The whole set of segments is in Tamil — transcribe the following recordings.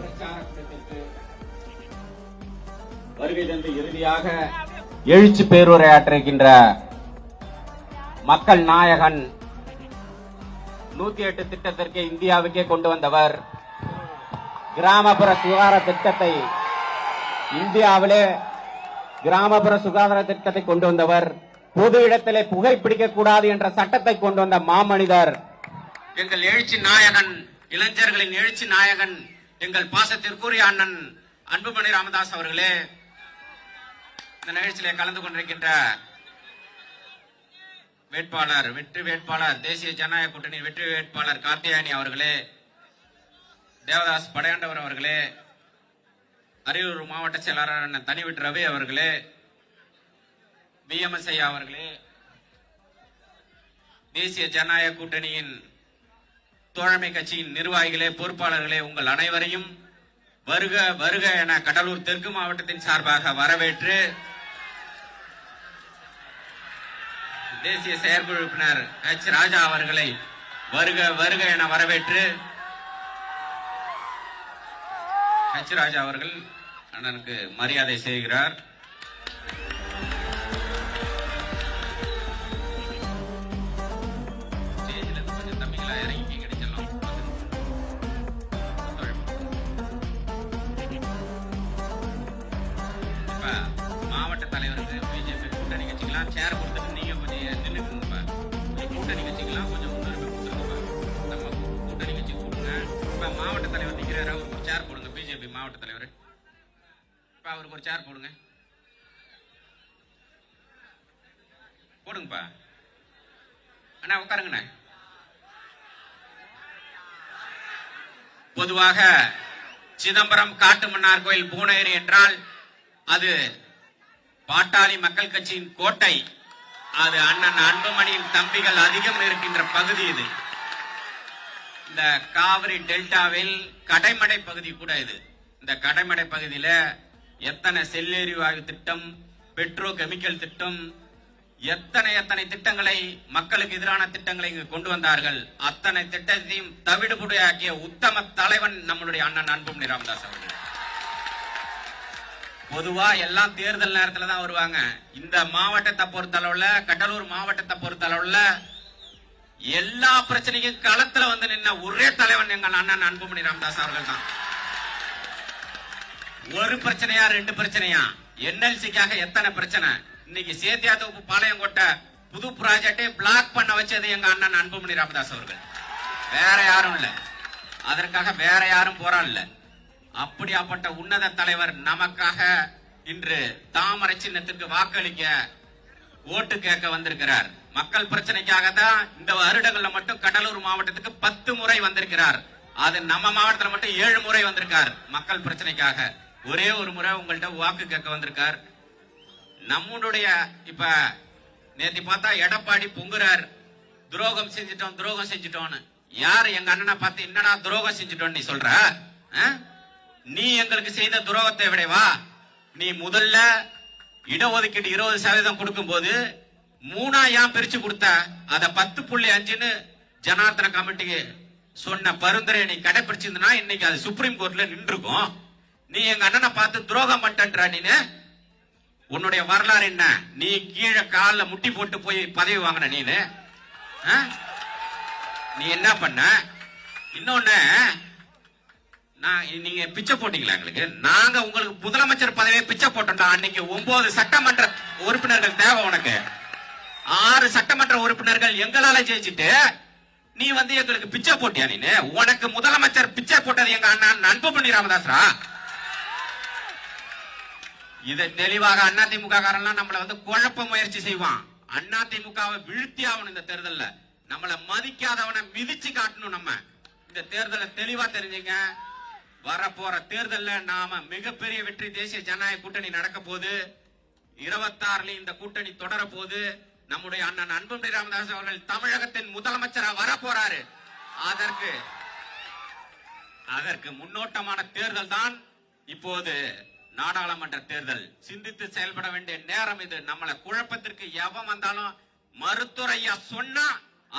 பிரச்சார கூட்டத்திற்கு வருகை தந்து இறுதியாக எழுச்சி பேருரையாற்றுகின்ற மக்கள் நாயகன் 108 திட்டத்திற்கு இந்தியாவுக்கே கொண்டு வந்தவர். கிராமப்புற சுகாதார திட்டத்தை இந்தியாவிலே கிராமப்புற சுகாதார திட்டத்தை கொண்டு வந்தவர். பொது இடத்திலே புகைப்பிடிக்க கூடாது என்ற சட்டத்தை கொண்டு வந்த மாமனிதர் எங்கள் எழுச்சி நாயகன், இளைஞர்களின் எழுச்சி நாயகன், எங்கள் பாசத்திற்குரிய அண்ணன் அன்புமணி ராமதாஸ் அவர்களே, இந்த நிகழ்ச்சியிலே கலந்து கொண்டிருக்கின்ற வேட்பாளர், வெற்றி வேட்பாளர், தேசிய ஜனநாயக கூட்டணி வெற்றி வேட்பாளர் கார்த்தியாயனி அவர்களே, தேவதாஸ் படையாண்டவர் அவர்களே, அரியலூர் மாவட்ட செயலாளர் அண்ணன் தனிவிட்டு ரவி அவர்களே, BMS ஐயா அவர்களே, தேசிய ஜனநாயக கூட்டணியின் தோழமை கட்சியின் நிர்வாகிகளே, பொறுப்பாளர்களே, உங்கள் அனைவரையும் வருக வருக என கடலூர் தெற்கு மாவட்டத்தின் சார்பாக வரவேற்று, தேசிய செயற்குழு உறுப்பினர் H. ராஜா அவர்களை வருக வருக என வரவேற்று, H. ராஜா அவர்கள் அண்ணனுக்கு மரியாதை செய்கிறார். கொஞ்சம் தம்பிகளா இறங்கி கிடைச்சலாம். இப்ப மாவட்ட தலைவருக்கு பிஜேபி கூட்டணி கட்சிக்கெல்லாம் சேர் கொடுத்துட்டு நீங்க கொஞ்சம் நின்றுக்குங்கப்பா. கூட்டணி கட்சிக்கெல்லாம் கொஞ்சம் முன்னுரிமை கொடுத்துருங்கப்பா. நம்ம கூட்டணி கட்சி கூட்டுங்க. இப்ப மாவட்ட தலைவர் நிற்கிறாரு, அவருக்கு ஒரு சேர் போடுங்க. பிஜேபி மாவட்ட தலைவர் இப்ப அவருக்கு ஒரு சேர் போடுங்க. போடுங்கப்பா. அண்ணா உட்காருங்கண்ணா. பொதுவாக சிதம்பரம் காட்டுமன்னார் கோயில் பூனேரி என்றால் அது பாட்டாளி மக்கள் கட்சியின் கோட்டை. அது அண்ணன் அன்புமணியின் தம்பிகள் அதிகம் இருக்கின்ற பகுதி. இது இந்த காவிரி டெல்டாவில் கடைமடை பகுதி கூட. இது இந்த கடைமடை பகுதியில எத்தனை செல்லெரிவாயு திட்டம், பெட்ரோ கெமிக்கல் திட்டம், எத்தனை திட்டங்களை, மக்களுக்கு எதிரான திட்டங்களை இங்கு கொண்டு வந்தார்கள். அத்தனை திட்டத்தையும் தவிடுபுடையாக்கிய உத்தம தலைவன் நம்மளுடைய அண்ணன் அன்புமணி ராமதாஸ் அவர்கள். பொதுவா எல்லாம் தேர்தல் நேரத்துல தான் வருவாங்க. இந்த மாவட்டத்தை பொறுத்தளவுல, கடலூர் மாவட்டத்தை பொறுத்தளவுல எல்லா பிரச்சனைக்கும் களத்துல வந்து நின்ன ஒரே தலைவன் எங்கள் அண்ணன் அன்புமணி ராமதாஸ் அவர்கள் தான். ஒரு பிரச்சனையா, 2 பிரச்சனையா, NLC-க்காக எத்தனை பிரச்சனை. இன்னைக்கு சேத்தியாத்தோப்பு பாளையங்கோட்டை புது ப்ராஜெக்டை பிளாக் பண்ண வச்சது எங்க அண்ணன் அன்புமணி ராமதாஸ் அவர்கள். வேற யாரும் இல்ல. அதற்காக வேற யாரும் போராடல. அப்படியாப்பட்ட உன்னத தலைவர் நமக்காக இன்று தாமரை சின்னத்திற்கு வாக்களிக்க, ஓட்டு கேட்க வந்திருக்கிறார். மக்கள் பிரச்சனைக்காக தான் இந்த வருடங்கள்ல மட்டும் கடலூர் மாவட்டத்துக்கு 10 முறை வந்திருக்கிறார். அது நம்ம மாவட்டத்தில் மட்டும் 7 முறை வந்திருக்கார். மக்கள் பிரச்சனைக்காக ஒரே ஒரு முறை உங்கள்கிட்ட வாக்கு கேட்க வந்திருக்கார். நம்முடைய இப்ப நேத்தி பார்த்தா எடப்பாடி பொங்குறார், துரோகம் செஞ்சிட்டோம்னு. யாரு எங்க அண்ணனை பார்த்து என்னடா துரோகம் செஞ்சிட்டோம் நீ சொல்ற? நீ எங்களுக்கு செய்த துரோகத்தை விடவா? நீ முதல்ல இடஒதுக்கீடு 20% கொடுக்கும் போது 3 ஏன் பிரிச்சு கொடுத்த? அத 10.5ன்னு ஜனார்தன கமிட்டிக்கு சொன்ன பரிந்துரை நீ கடைபிடிச்சிருந்தா இன்னைக்கு அது சுப்ரீம் கோர்ட்ல நின்றுக்கும். நீ எங்க அண்ணனை பார்த்து துரோகம் பண்ணிட்ட. நீனு உன்னுடைய வரலாறு என்ன? நீ கீழே காலில் முட்டி போட்டு போய் பதவி வாங்கின நீனு. நீ என்ன பண்ண? இன்னொன்னு, நீங்க பிச்சை போட்டீங்களா எங்களுக்கு? நாங்க உங்களுக்கு முதலமைச்சர் பதவியை பிச்சை போட்டோம்டா. அன்னைக்கு 9 சட்டமன்ற உறுப்பினர்கள் தேவை உனக்கு. 6 சட்டமன்ற உறுப்பினர்கள் எங்களால ஜெயிச்சுட்டு நீ வந்து எங்களுக்கு பிச்சை போட்டியா? நீனு உனக்கு முதலமைச்சர் பிச்சை போட்டது எங்க அண்ணன் அன்புமணி ராமதாஸ்ரா. இதை தெளிவாக அதிமுக காரன்லாம் நம்மள வந்து குழப்ப முயற்சி செய்வான். அதிமுகவை வீழ்த்தி ஆகணும். இந்த தேர்தல்ல நம்மள மதிக்காதவனை மிதிச்சு காட்டணும். நம்ம இந்த தேர்தலை தெளிவா தெரிஞ்சுங்க. வரப்போற தேர்தல்ல நாம மிகப்பெரிய வெற்றி தேசிய ஜனநாயக கூட்டணி நடக்க போது. 26 இந்த கூட்டணி தொடர போது. நம்முடைய அண்ணன் அன்புமணி ராமதாஸ் அவர்கள் தமிழகத்தின் முதலமைச்சரா வர போறாரு. அதற்கு முன்னோட்டமான தேர்தல் தான் இப்போது நாடாளுமன்ற தேர்தல். சிந்தித்து செயல்பட வேண்டிய நேரம் இது. நம்மள குழப்பத்திற்கு எவன் வந்தாலும் மருத்துவரையா சொன்னா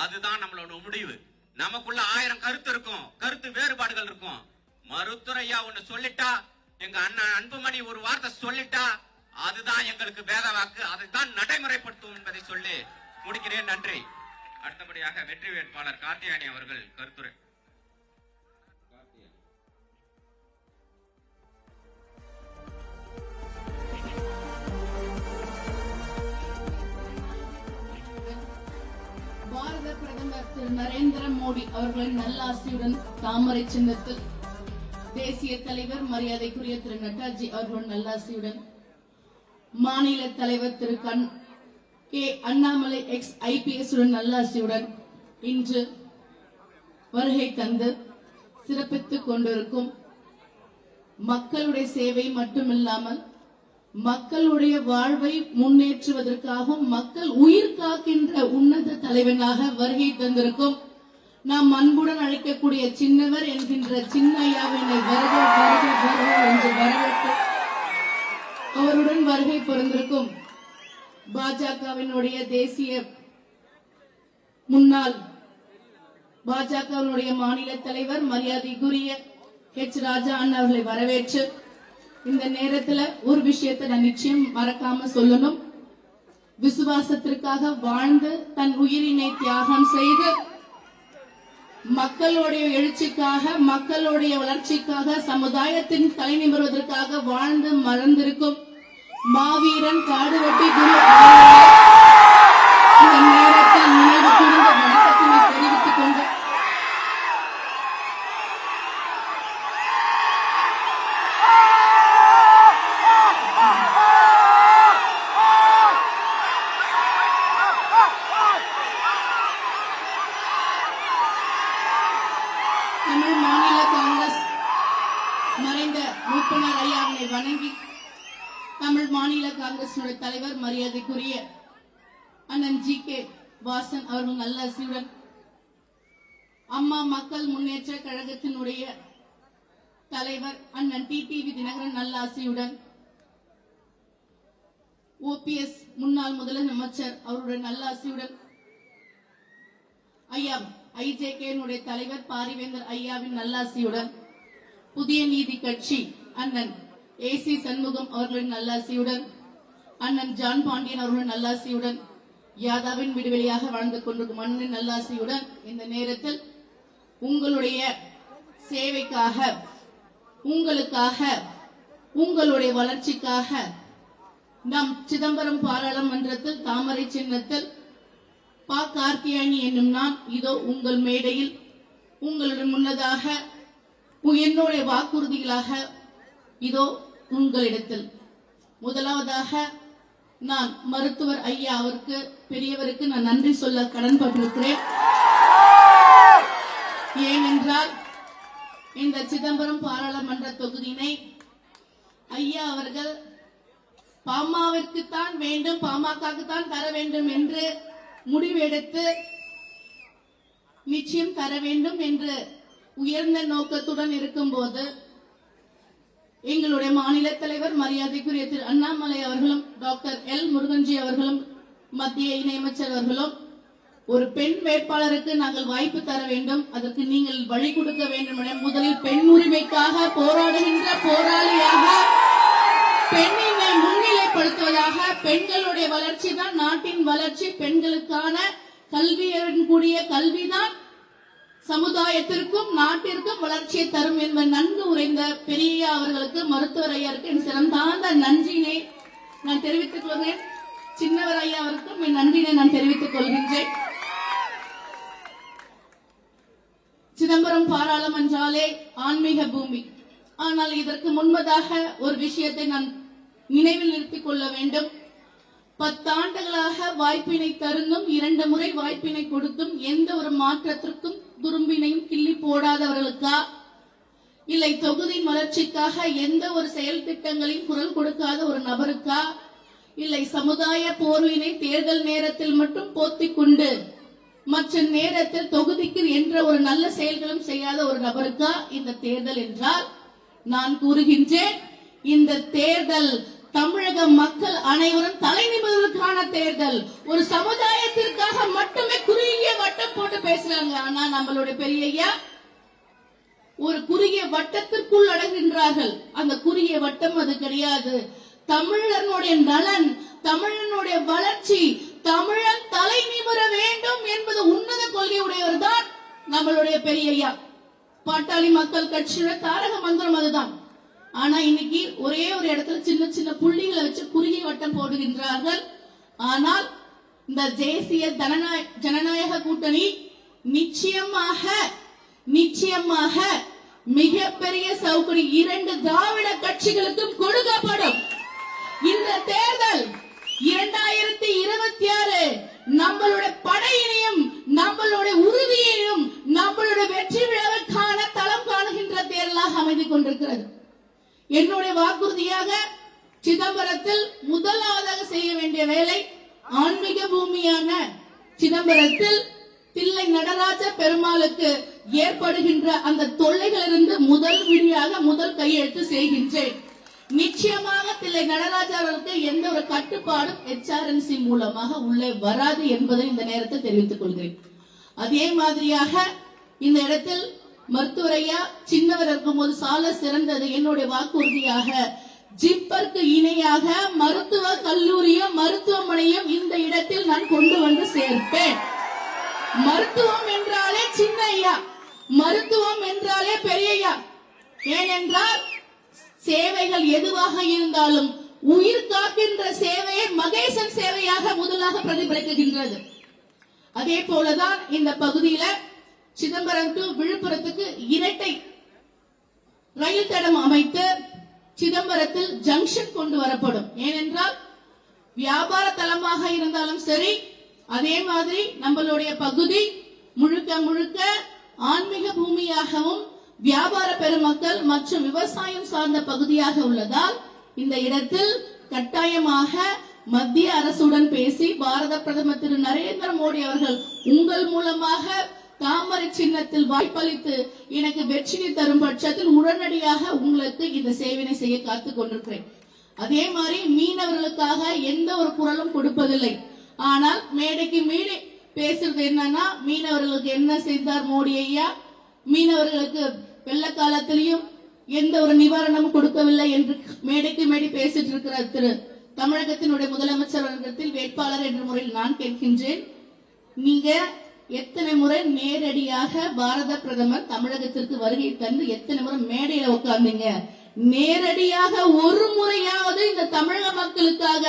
அதுதான் நம்மளோட முடிவு. நமக்குள்ள 1000 கருத்து இருக்கும், கருத்து வேறுபாடுகள் இருக்கும். மருத்துவர் ஐயா ஒண்ணு சொல்லிட்டா, எங்க அண்ணன் அன்புமணி ஒரு வார்த்தை சொல்லிட்டா, அதுதான் எங்களுக்கு வேத வாக்கு, அதுதான் நடைமுறைப்படுத்தும் என்பதை சொல்லி முடிக்கிறேன். நன்றி. அடுத்தபடியாக வெற்றி வேட்பாளர் கார்த்தியானி அவர்கள் கருத்துரை. பாரத பிரதமர் திரு நரேந்திர மோடி அவர்களின் நல்லாசியுடன் தாமரை சின்னத்தில் தேசிய தலைவர் மரியாதைக்குரிய திரு நட்டாஜி அவர்களின் நல்லாசியுடன் மாநில தலைவர் திரு கே அண்ணாமலை எக்ஸ் IPS உடன் நல்லாசியுடன் இன்று வருகை தந்து சிறப்பித்துக் கொண்டிருக்கும் மக்களுடைய சேவை மட்டுமில்லாமல் மக்களுடைய வாழ்வை முன்னேற்றுவதற்காகவும் மக்கள் உயிர் காக்கின்ற உன்னத தலைவனாக வருகை தந்திருக்கும் நாம் அன்புடன் அழைக்கக்கூடிய சின்னவர் என்கின்ற சின்னையாவினை வருக வருக வருக என்று வரவேற்று அவருடன் வருகை புரிந்திருக்கும் பாஜகவினுடைய தேசிய முன்னாள் பாஜகவினுடைய மாநில தலைவர் மரியாதைக்குரிய ராஜா அண்ணா அவர்களை வரவேற்று இந்த நேரத்துல ஒரு விஷயத்தை நான் நிச்சயம் மறக்காம சொல்லணும். விசுவாசத்திற்காக வாழ்ந்து தன் உயிரினை தியாகம் செய்து மக்களுடைய எழுச்சிக்காக மக்களுடைய வளர்ச்சிக்காக சமுதாயத்தின் தலை நிமிர்வதற்காக வாழ்ந்து மறந்திருக்கும் மாவீரன் காடுவெட்டி குரு இந்த நேரத்தில் நினைவு கூர்ந்த வணக்கத்தினை தெரிவித்துக் கொண்டு தமிழ் மாநில காங்கிரஸ் மறைந்த மூப்பனார் ஐயாவினை வணங்கி தமிழ் மாநில காங்கிரஸ் தலைவர் மரியாதைக்குரிய அண்ணன் GK வாசன் அவர்கள் நல்லாசியுடன் அம்மா மக்கள் முன்னேற்ற கழகத்தினுடைய தலைவர் அண்ணன் TTV தினகரன் நல்லாசியுடன் OPS முன்னாள் முதலமைச்சர் அவருடைய நல்லாசியுடன் ஐயா IJK தலைவர் பாரிவேந்தர் ஐயாவின் நல்லாசியுடன் புதிய நீதி கட்சி அண்ணன் AC சண்முகம் அவர்களின் நல்லாசியுடன் அண்ணன் ஜான் பாண்டியன் அவர்களின் நல்லாசியுடன் யாதாவின் விடுவெளியாக வாழ்ந்து கொண்டிருக்கும் அண்ணன் நல்லாசியுடன் இந்த நேரத்தில் உங்களுடைய சேவைக்காக உங்களுக்காக உங்களுடைய வளர்ச்சிக்காக நம் சிதம்பரம் பாராளுமன்றத்தில் தாமரை சின்னத்தில் கார்த்தியானி என்னும் நான் இதோ உங்கள் மேடையில் உங்களுடன் முன்னதாக என்னுடைய வாக்குறுதிகளாக இதோ உங்களிடத்தில் முதலாவதாக நான் மருத்துவர் ஐயா அவருக்கு பெரியவருக்கு நான் நன்றி சொல்ல கடன்பட்டிருக்கிறேன். ஏனென்றால் இந்த சிதம்பரம் பாராளுமன்ற தொகுதியினை ஐயா அவர்கள் பாமகவிற்குத்தான் வேண்டும் பாமகவுக்குத்தான் தர வேண்டும் என்று முடிவெடுத்து நிச்சயம் தர வேண்டும் என்று உயர்ந்த நோக்கத்துடன் இருக்கும்போது எங்களுடைய மாநில தலைவர் மரியாதைக்குரிய திரு அண்ணாமலை அவர்களும் டாக்டர் L முருகன்ஜி அவர்களும் மத்திய இணையமைச்சர் அவர்களும் ஒரு பெண் வேட்பாளருக்கு நாங்கள் வாய்ப்பு தர வேண்டும், அதற்கு நீங்கள் வழி கொடுக்க வேண்டும் என முதலில் பெண் உரிமைக்காக போராடுகின்ற போராளியாக பெண்ணினை முன்னிலைப்படுத்துவதாக பெண்களுடைய வளர்ச்சி தான் நாட்டின் வளர்ச்சி, பெண்களுக்கான கல்வியுடன் கூடிய கல்விதான் சமுதாயத்திற்கும் நாட்டிற்கும் வளர்ச்சியை தரும் என்பது நன்கு உரைந்த பெரிய அவர்களுக்கு மருத்துவர் ஐயாருக்கு என் சிறந்தாந்த நன்றினை நான் தெரிவித்துக் கொள்கிறேன். சின்னவர் ஐயா அவருக்கும் என் நன்றினை நான் தெரிவித்துக் கொள்கின்றேன். சிதம்பரம் பாராளுமன்றாலே ஆன்மீக பூமி. ஆனால் இதற்கு முன்பதாக ஒரு விஷயத்தை நான் நினைவில் நிறுத்திக் கொள்ள வேண்டும். 10 ஆண்டுகளாக வாய்ப்பினை தருந்தும் 2 முறை வாய்ப்பினை கொடுத்தும் எந்த ஒரு மாற்றத்திற்கும் துரும்பினையும் கிள்ளி போடாதவர்களுக்கா, இல்லை தொகுதியின் வளர்ச்சிக்காக எந்த ஒரு செயல் திட்டங்களையும் குரல் கொடுக்காத ஒரு நபருக்கா, இல்லை சமுதாய போர்வினை தேர்தல் நேரத்தில் மட்டும் போத்திக் கொண்டு மற்ற நேரத்தில் தொகுதிக்கு என்ற ஒரு நல்ல செயல்களும் செய்யாத ஒரு நபருக்கா இந்த தேர்தல் என்றால் நான் கூறுகின்றேன், இந்த தேர்தல் தமிழக மக்கள் அனைவரும் தலை நிமிர்வதற்கான தேர்தல். ஒரு சமுதாயத்திற்காக மட்டுமே குறுகிய வட்டம் போட்டு பேசுறாங்க. ஆனா நம்மளுடைய பெரிய ஐயா ஒரு குறுகிய வட்டத்திற்கு சொல்கிறார்கள். அந்த குறுகிய வட்டம் அது கிடையாது. தமிழனுடைய நலன், தமிழனுடைய வளர்ச்சி, தமிழன் தலை நிமிர வேண்டும் என்பது உன்னத கொள்கையுடையவர் தான் நம்மளுடைய பெரியய்யா. பாட்டாளி மக்கள் கட்சியோட தாரக மந்திரம் அதுதான். ஆனா இன்னைக்கு ஒரே ஒரு இடத்துல சின்ன சின்ன புள்ளிகளை வச்சு குறுகிய வட்டம் போடுகின்றார்கள். ஆனால் இந்த தேசிய ஜனநாயக கூட்டணி நிச்சயமாக மிகப்பெரிய சவுக்கடி 2 திராவிட கட்சிகளுக்கும் கொடுக்கப்படும். இந்த தேர்தல் 2026 நம்மளுடைய படையினையும் நம்மளுடைய உறுதியையும் நம்மளுடைய வெற்றி விழாவுக்கான தளம் காணுகின்ற தேர்தலாக அமைந்து கொண்டிருக்கிறது. என்னுடைய வாக்குறுதியாக சிதம்பரத்தில் முதலாவதாக செய்ய வேண்டிய வேலை, ஆன்மீக பூமியான சிதம்பரத்தில் தில்லை நடராஜ பெருமாளுக்கு ஏற்படுகின்ற அந்த தொல்லைகளிலிருந்து முதல் கையெழுத்து செய்கின்றேன். நிச்சயமாக தில்லை நடராஜா அவர்களுக்கு எந்த ஒரு கட்டுப்பாடும் HRNC மூலமாக உள்ளே வராது என்பதை இந்த நேரத்தில் தெரிவித்துக் கொள்கிறேன். அதே மாதிரியாக இந்த இடத்தில் மருத்துவரையா சின்னவர் இருக்கும் போது சால சிறந்தது என்னுடைய வாக்குறுதியாக ஜிப்பருக்கு இணையாக மருத்துவ கல்லூரியும் மருத்துவமனையும் இந்த இடத்தில் நான் கொண்டு வந்து சேர்ப்பேன். மருத்துவம் என்றாலே சின்ன ஐயா, மருத்துவம் என்றாலே பெரியய்யா. ஏனென்றால் சேவைகள் எதுவாக இருந்தாலும் உயிர் காக்கின்ற சேவையை மகேசன் சேவையாக முதலாக பிரதிபலிக்கின்றது. அதே போலதான் இந்த பகுதியில சிதம்பரம் டு விழுப்புரத்துக்கு இரட்டை ரயில் தடம் அமைத்து சிதம்பரத்தில் ஜங்ஷன் கொண்டு வரப்படும். ஏனென்றால் வியாபார தலமாக இருந்தாலும் சரி, அதே மாதிரி நம்மளுடைய பகுதி முழுக்க ஆன்மீக பூமியாகவும் வியாபார பெருமக்கள் மற்றும் விவசாயம் சார்ந்த பகுதியாக உள்ளதால் இந்த இடத்தில் கட்டாயமாக மத்திய அரசுடன் பேசி பாரத பிரதமர் திரு நரேந்திர மோடி அவர்கள் உங்கள் மூலமாக தாமரை சின்னத்தில் வாய்ப்பளித்து எனக்கு வெற்றியை தரும் பட்சத்தில் உடனடியாக உங்களுக்கு இந்த சேவையை செய்ய காத்துக் கொண்டிருக்கிறேன். அதே மாதிரி மீனவர்களுக்காக எந்த ஒரு குரலும் கொடுப்பதில்லை. ஆனால் மேடைக்கு மேடை பேசுறது என்னன்னா, மீனவர்களுக்கு என்ன செய்தார் மோடி ஐயா, மீனவர்களுக்கு வெள்ள காலத்திலையும் எந்த ஒரு நிவாரணமும் கொடுக்கவில்லை என்று மேடைக்கு மேடை பேசிட்டு இருக்கிற திரு தமிழகத்தினுடைய முதலமைச்சர் அவர்களிடத்தில் வேட்பாளர் என்ற முறையில் நான் கேட்கின்றேன், நீங்க எத்தனை முறை நேரடியாக பாரத பிரதமர் தமிழகத்திற்கு வருகை தந்து எத்தனை முறை மேடையில உட்கார்ந்தீங்க? நேரடியாக ஒரு முறையாவது இந்த தமிழக மக்களுக்காக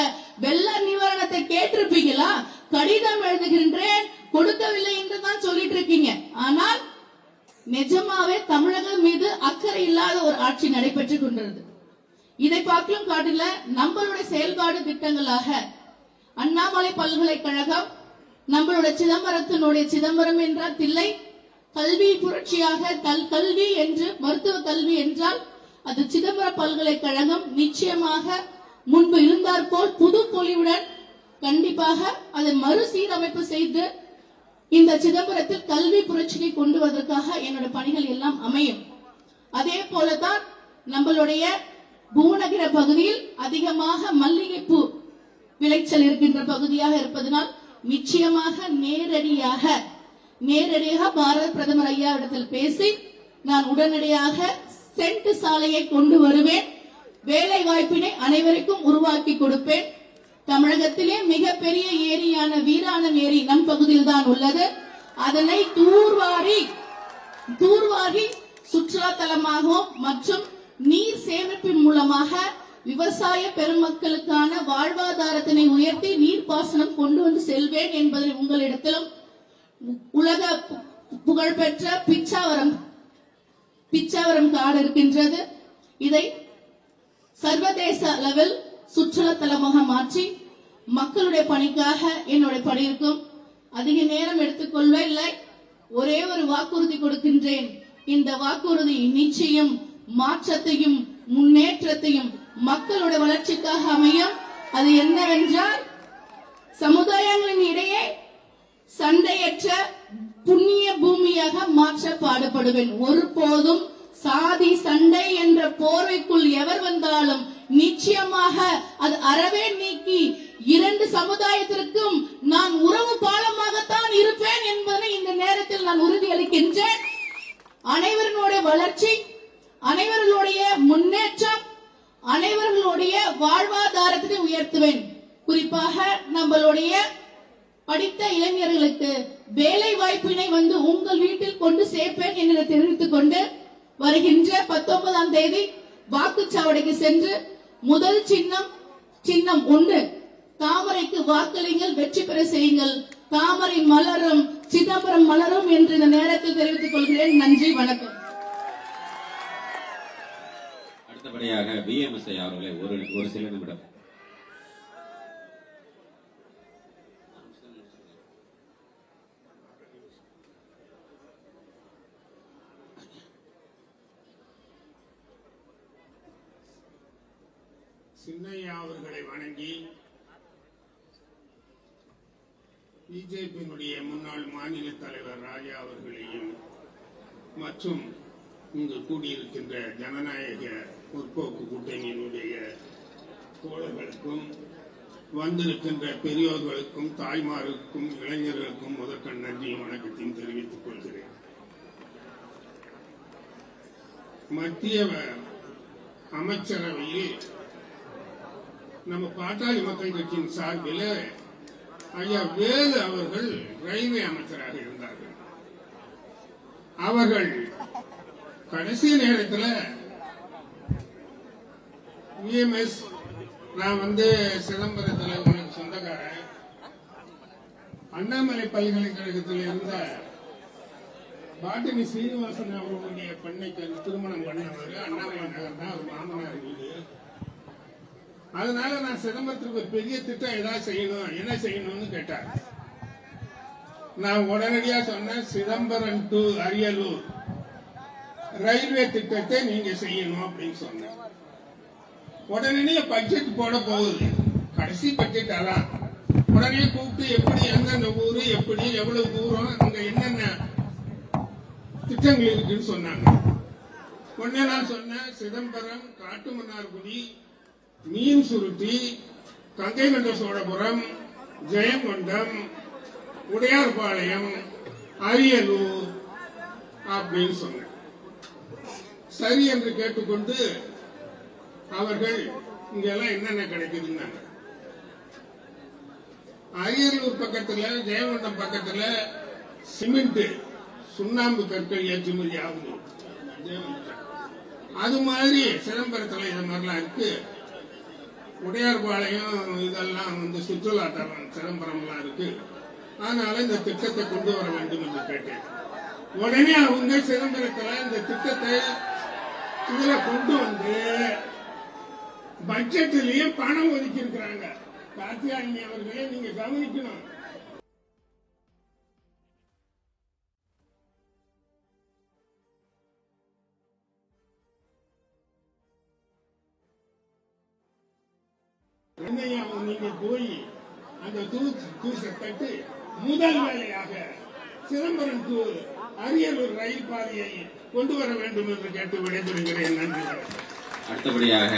வெள்ள நிவாரணத்தை கேட்டிருப்பீங்களா? கடிதம் எழுதுகின்றேன் கொடுக்கவில்லை என்று தான் சொல்லிட்டு இருக்கீங்க. ஆனால் நிஜமாவே தமிழகம் மீது அக்கறை இல்லாத ஒரு ஆட்சி நடைபெற்றுக் கொண்டிருந்தது. இதை பார்க்கலும் காட்டில நம்மளுடைய செயல்பாடு திட்டங்களாக அண்ணாமலை பல்கலைக்கழகம், நம்மளுடைய சிதம்பரம் என்றால் தில்லை கல்வி புரட்சியாக கல்வி என்று மருத்துவ கல்வி என்றால் அது சிதம்பரம் பல்கலைக்கழகம் நிச்சயமாக முன்பு இருந்தார் போல் புது பொலிவுடன் கண்டிப்பாக அதை மறுசீரமைப்பு செய்து இந்த சிதம்பரத்தில் கல்வி புரட்சியை கொண்டு வருவதற்காக என்னோட பணிகள் எல்லாம் அமையும். அதே போலதான் நம்மளுடைய பூவனகிர பகுதியில் அதிகமாக மல்லிகைப்பூ விளைச்சல் இருக்கின்ற பகுதியாக இருப்பதனால் நிச்சயமாக நேரடியாக பாரத பிரதமர் ஐயாவிடத்தில் பேசி நான் உடனடியாக சென்ட் சாலையை கொண்டு வருவேன். வேலை வாய்ப்பினை அனைவருக்கும் உருவாக்கி கொடுப்பேன். தமிழகத்திலே மிகப்பெரிய ஏரியான வீராணம் ஏரி நம் பகுதியில் தான் உள்ளது. அதனை தூர்வாரி சுற்றுலா தலமாகவும் மற்றும் நீர் சேமிப்பின் மூலமாக விவசாய பெருமக்களுக்கான வாழ்வாதாரத்தினை உயர்த்தி நீர்ப்பாசனம் கொண்டு வந்து செல்வேன் என்பதை உங்களிடத்திலும் உலக புகழ்பெற்ற பிச்சாவரம் காடு இருக்கின்றது. இதை சர்வதேச அளவில் சுற்றுலா தலமாக மாற்றி மக்களுடைய பணிக்காக என்னுடைய பணி இருக்கும். அதிக நேரம் எடுத்துக்கொள்ளவே இல்லை. ஒரே ஒரு வாக்குறுதி கொடுக்கின்றேன். இந்த வாக்குறுதி நிச்சயம் மாற்றத்தையும் முன்னேற்றத்தையும் மக்களுடைய வளர்ச்சிக்காக அமையும். அது என்னவென்றால் சமுதாயங்களின் இடையே சண்டையற்ற புண்ணிய பூமியாக மாற்ற பாடுபடுவேன். ஒருபோதும் சாதி சண்டை என்ற போர்வைக்குள் எவர் வந்தாலும் நிச்சயமாக அது அறவே நீக்கி 2 சமுதாயத்திற்கும் நான் உறவு பாலமாகத்தான் இருப்பேன் என்பதை இந்த நேரத்தில் நான் உறுதியளிக்கின்றேன். அனைவருடைய வளர்ச்சி, அனைவர்களுடைய முன்னேற்றம், அனைவர்களுடைய வாழ்வாதாரத்தை உயர்த்துவேன். குறிப்பாக நம்மளுடைய படித்த இளைஞர்களுக்கு வேலை வாய்ப்பினை உங்கள் வீட்டில் கொண்டு சேர்ப்பேன் என்று தெரிவித்துக் கொண்டு வருகின்ற 19ஆம் தேதி வாக்குச்சாவடிக்கு சென்று முதல் சின்னம் 1 தாமரைக்கு வாக்களிங்கள், வெற்றி பெற செய்யுங்கள். தாமரை மலரும், சிதம்பரம் மலரும் என்று இந்த நேரத்தில் தெரிவித்துக் கொள்கிறேன். நன்றி, வணக்கம். அடுத்தபடியாக BMSI அவர்களை ஒரு சில நிமிடம். சின்னையா அவர்களை வணங்கி பிஜேபியினுடைய முன்னாள் மாநில தலைவர் ராஜா அவர்களையும் மற்றும் இங்கு கூடியிருக்கின்ற ஜனநாயக முற்போக்கு கூட்டணியினுடைய தோழர்களுக்கும் வந்திருக்கின்ற பெரியோர்களுக்கும் தாய்மாருக்கும் இளைஞர்களுக்கும் முதற்கண் நன்றியும் வணக்கத்தையும் தெரிவித்துக் கொள்கிறேன். மத்திய அமைச்சரவையில் நம்ம பாட்டாளி மக்கள் கட்சியின் சார்பில் ஐயா வேலு அவர்கள் ரயில்வே அமைச்சராக இருந்தார்கள். அவர்கள் கடைசி நேரத்தில் VMS நான் சிதம்பரத்தில் உங்களுக்கு சொந்தக்காரன், அண்ணாமலை பல்கலைக்கழகத்தில் இருந்த பாட்டினி சீனிவாசன் அவர்களுடைய பெண்ணைக்கு திருமணம் பண்ணவர் அண்ணாமலை நகர் தான் அவர் மாமனார் வீடு. அதனால நான் சிதம்பரத்துக்கு ஒரு பெரிய திட்டம் ஏதாவது செய்யணும், என்ன செய்யணும்னு கேட்டார். நான் உடனடியா சொன்னேன், சிதம்பரம் டு அரியலூர் ரயில்வே திட்டத்தை நீங்க செய்யணும் அப்படின்னு சொன்னேன். உடனே பட்ஜெட் போட போகுது, கடைசி பட்ஜெட் அதான். உடனே கூப்பிட்டு எப்படி எந்தெந்த ஊரு, எப்படி எவ்வளவு தூரம், அங்க என்னென்ன திட்டங்கள் இருக்குன்னு சொன்னாங்க. உடனே நான் சொன்னேன், சிதம்பரம், காட்டுமன்னார்குடி, மீன் சுருட்டி, கங்கை கொண்ட சோழபுரம், ஜெயங்கொண்டம், உடையார்பாளையம், அரியலூர் அப்படின்னு சொன்னேன். சரி என்று கேட்டுக்கொண்டு அவர்கள் இங்கெல்லாம் என்னென்ன கிடைக்குதுன்னாங்க. அரியலூர் பக்கத்துல, ஜெயங்கொண்டம் பக்கத்துல சிமெண்ட், சுண்ணாம்பு கற்கள் ஏற்றுமதி ஆகுது. அது மாதிரி சிதம்பரத்தில் இது மாதிரிலாம் இருக்கு. உடையார்பாளையம் இதெல்லாம் சுற்றுலா தலம் சிதம்பரம்லாம் இருக்கு. அதனால இந்த திட்டத்தை கொண்டு வர வேண்டும் என்று கேட்டேன். உடனே அவங்க சிதம்பரத்தில் இந்த திட்டத்தை இதுல கொண்டு வந்து பட்ஜெட்டிலேயே பணம் ஒதுக்கி இருக்கிறாங்க. கார்த்தியாயினி அவர்களே நீங்க கவனிக்கணும். நீங்க போய் அந்த தூசை தட்டு முதல் வேலையாக சிதம்பரம் டு அரியலூர் ரயில் பாதையை கொண்டு வர வேண்டும் என்று கேட்டு விடைபெறுகிறேன். நன்றி. அடுத்தபடியாக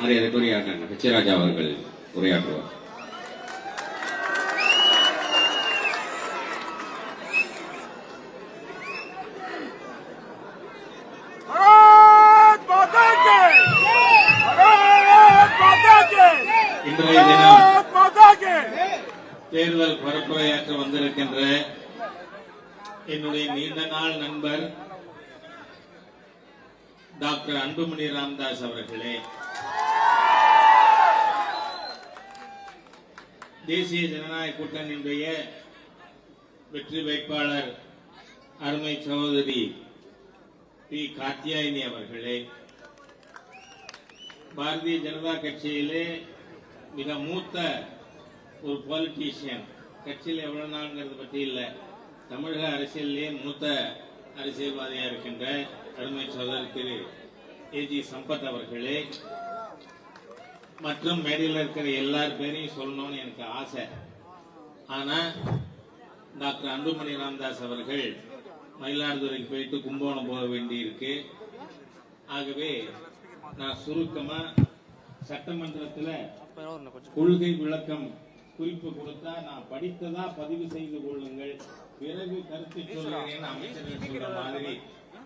மரியாதைக்குரிய பிச்சைராஜா அவர்கள் உரையாற்றுவார். இன்றைய தினம் தேர்தல் பரப்புரையாற்ற வந்திருக்கின்ற என்னுடைய நீண்ட நாள் நண்பர் டாக்டர் அன்புமணி ராமதாஸ் அவர்களே, தேசிய ஜனநாயக கூட்டணியினுடைய வெற்றி வேட்பாளர் அருமை சகோதரி பி. கார்த்தியாயினி அவர்களே, பாரதிய ஜனதா கட்சியிலே மிக மூத்த ஒரு பாலிட்டிஷியன், கட்சியில் எவ்வளவு நாள்ங்கிறது பற்றி இல்லை, தமிழக அரசியலிலே மூத்த அரசியல்வாதியா இருக்கின்ற அருமை சகோதரர் திரு AG சம்பத் அவர்களே, மற்றும் மேடையில் இருக்கிற எல்லார் பேரையும் சொல்லணும்னு எனக்கு ஆசை. ஆனா டாக்டர் அன்புமணி ராமதாஸ் அவர்கள் மயிலாடுதுறைக்கு போயிட்டு கும்பகோணம் போக வேண்டி இருக்கு. ஆகவே நான் சுருக்கமா சட்டமன்றத்தில் கொள்கை விளக்கம் குறிப்பு கொடுத்தா நான் படித்ததா பதிவு செய்து கொள்ளுங்கள், பிறகு கருத்து சொல்கிறேன் அமைச்சர்கள் சொல்ற மாதிரி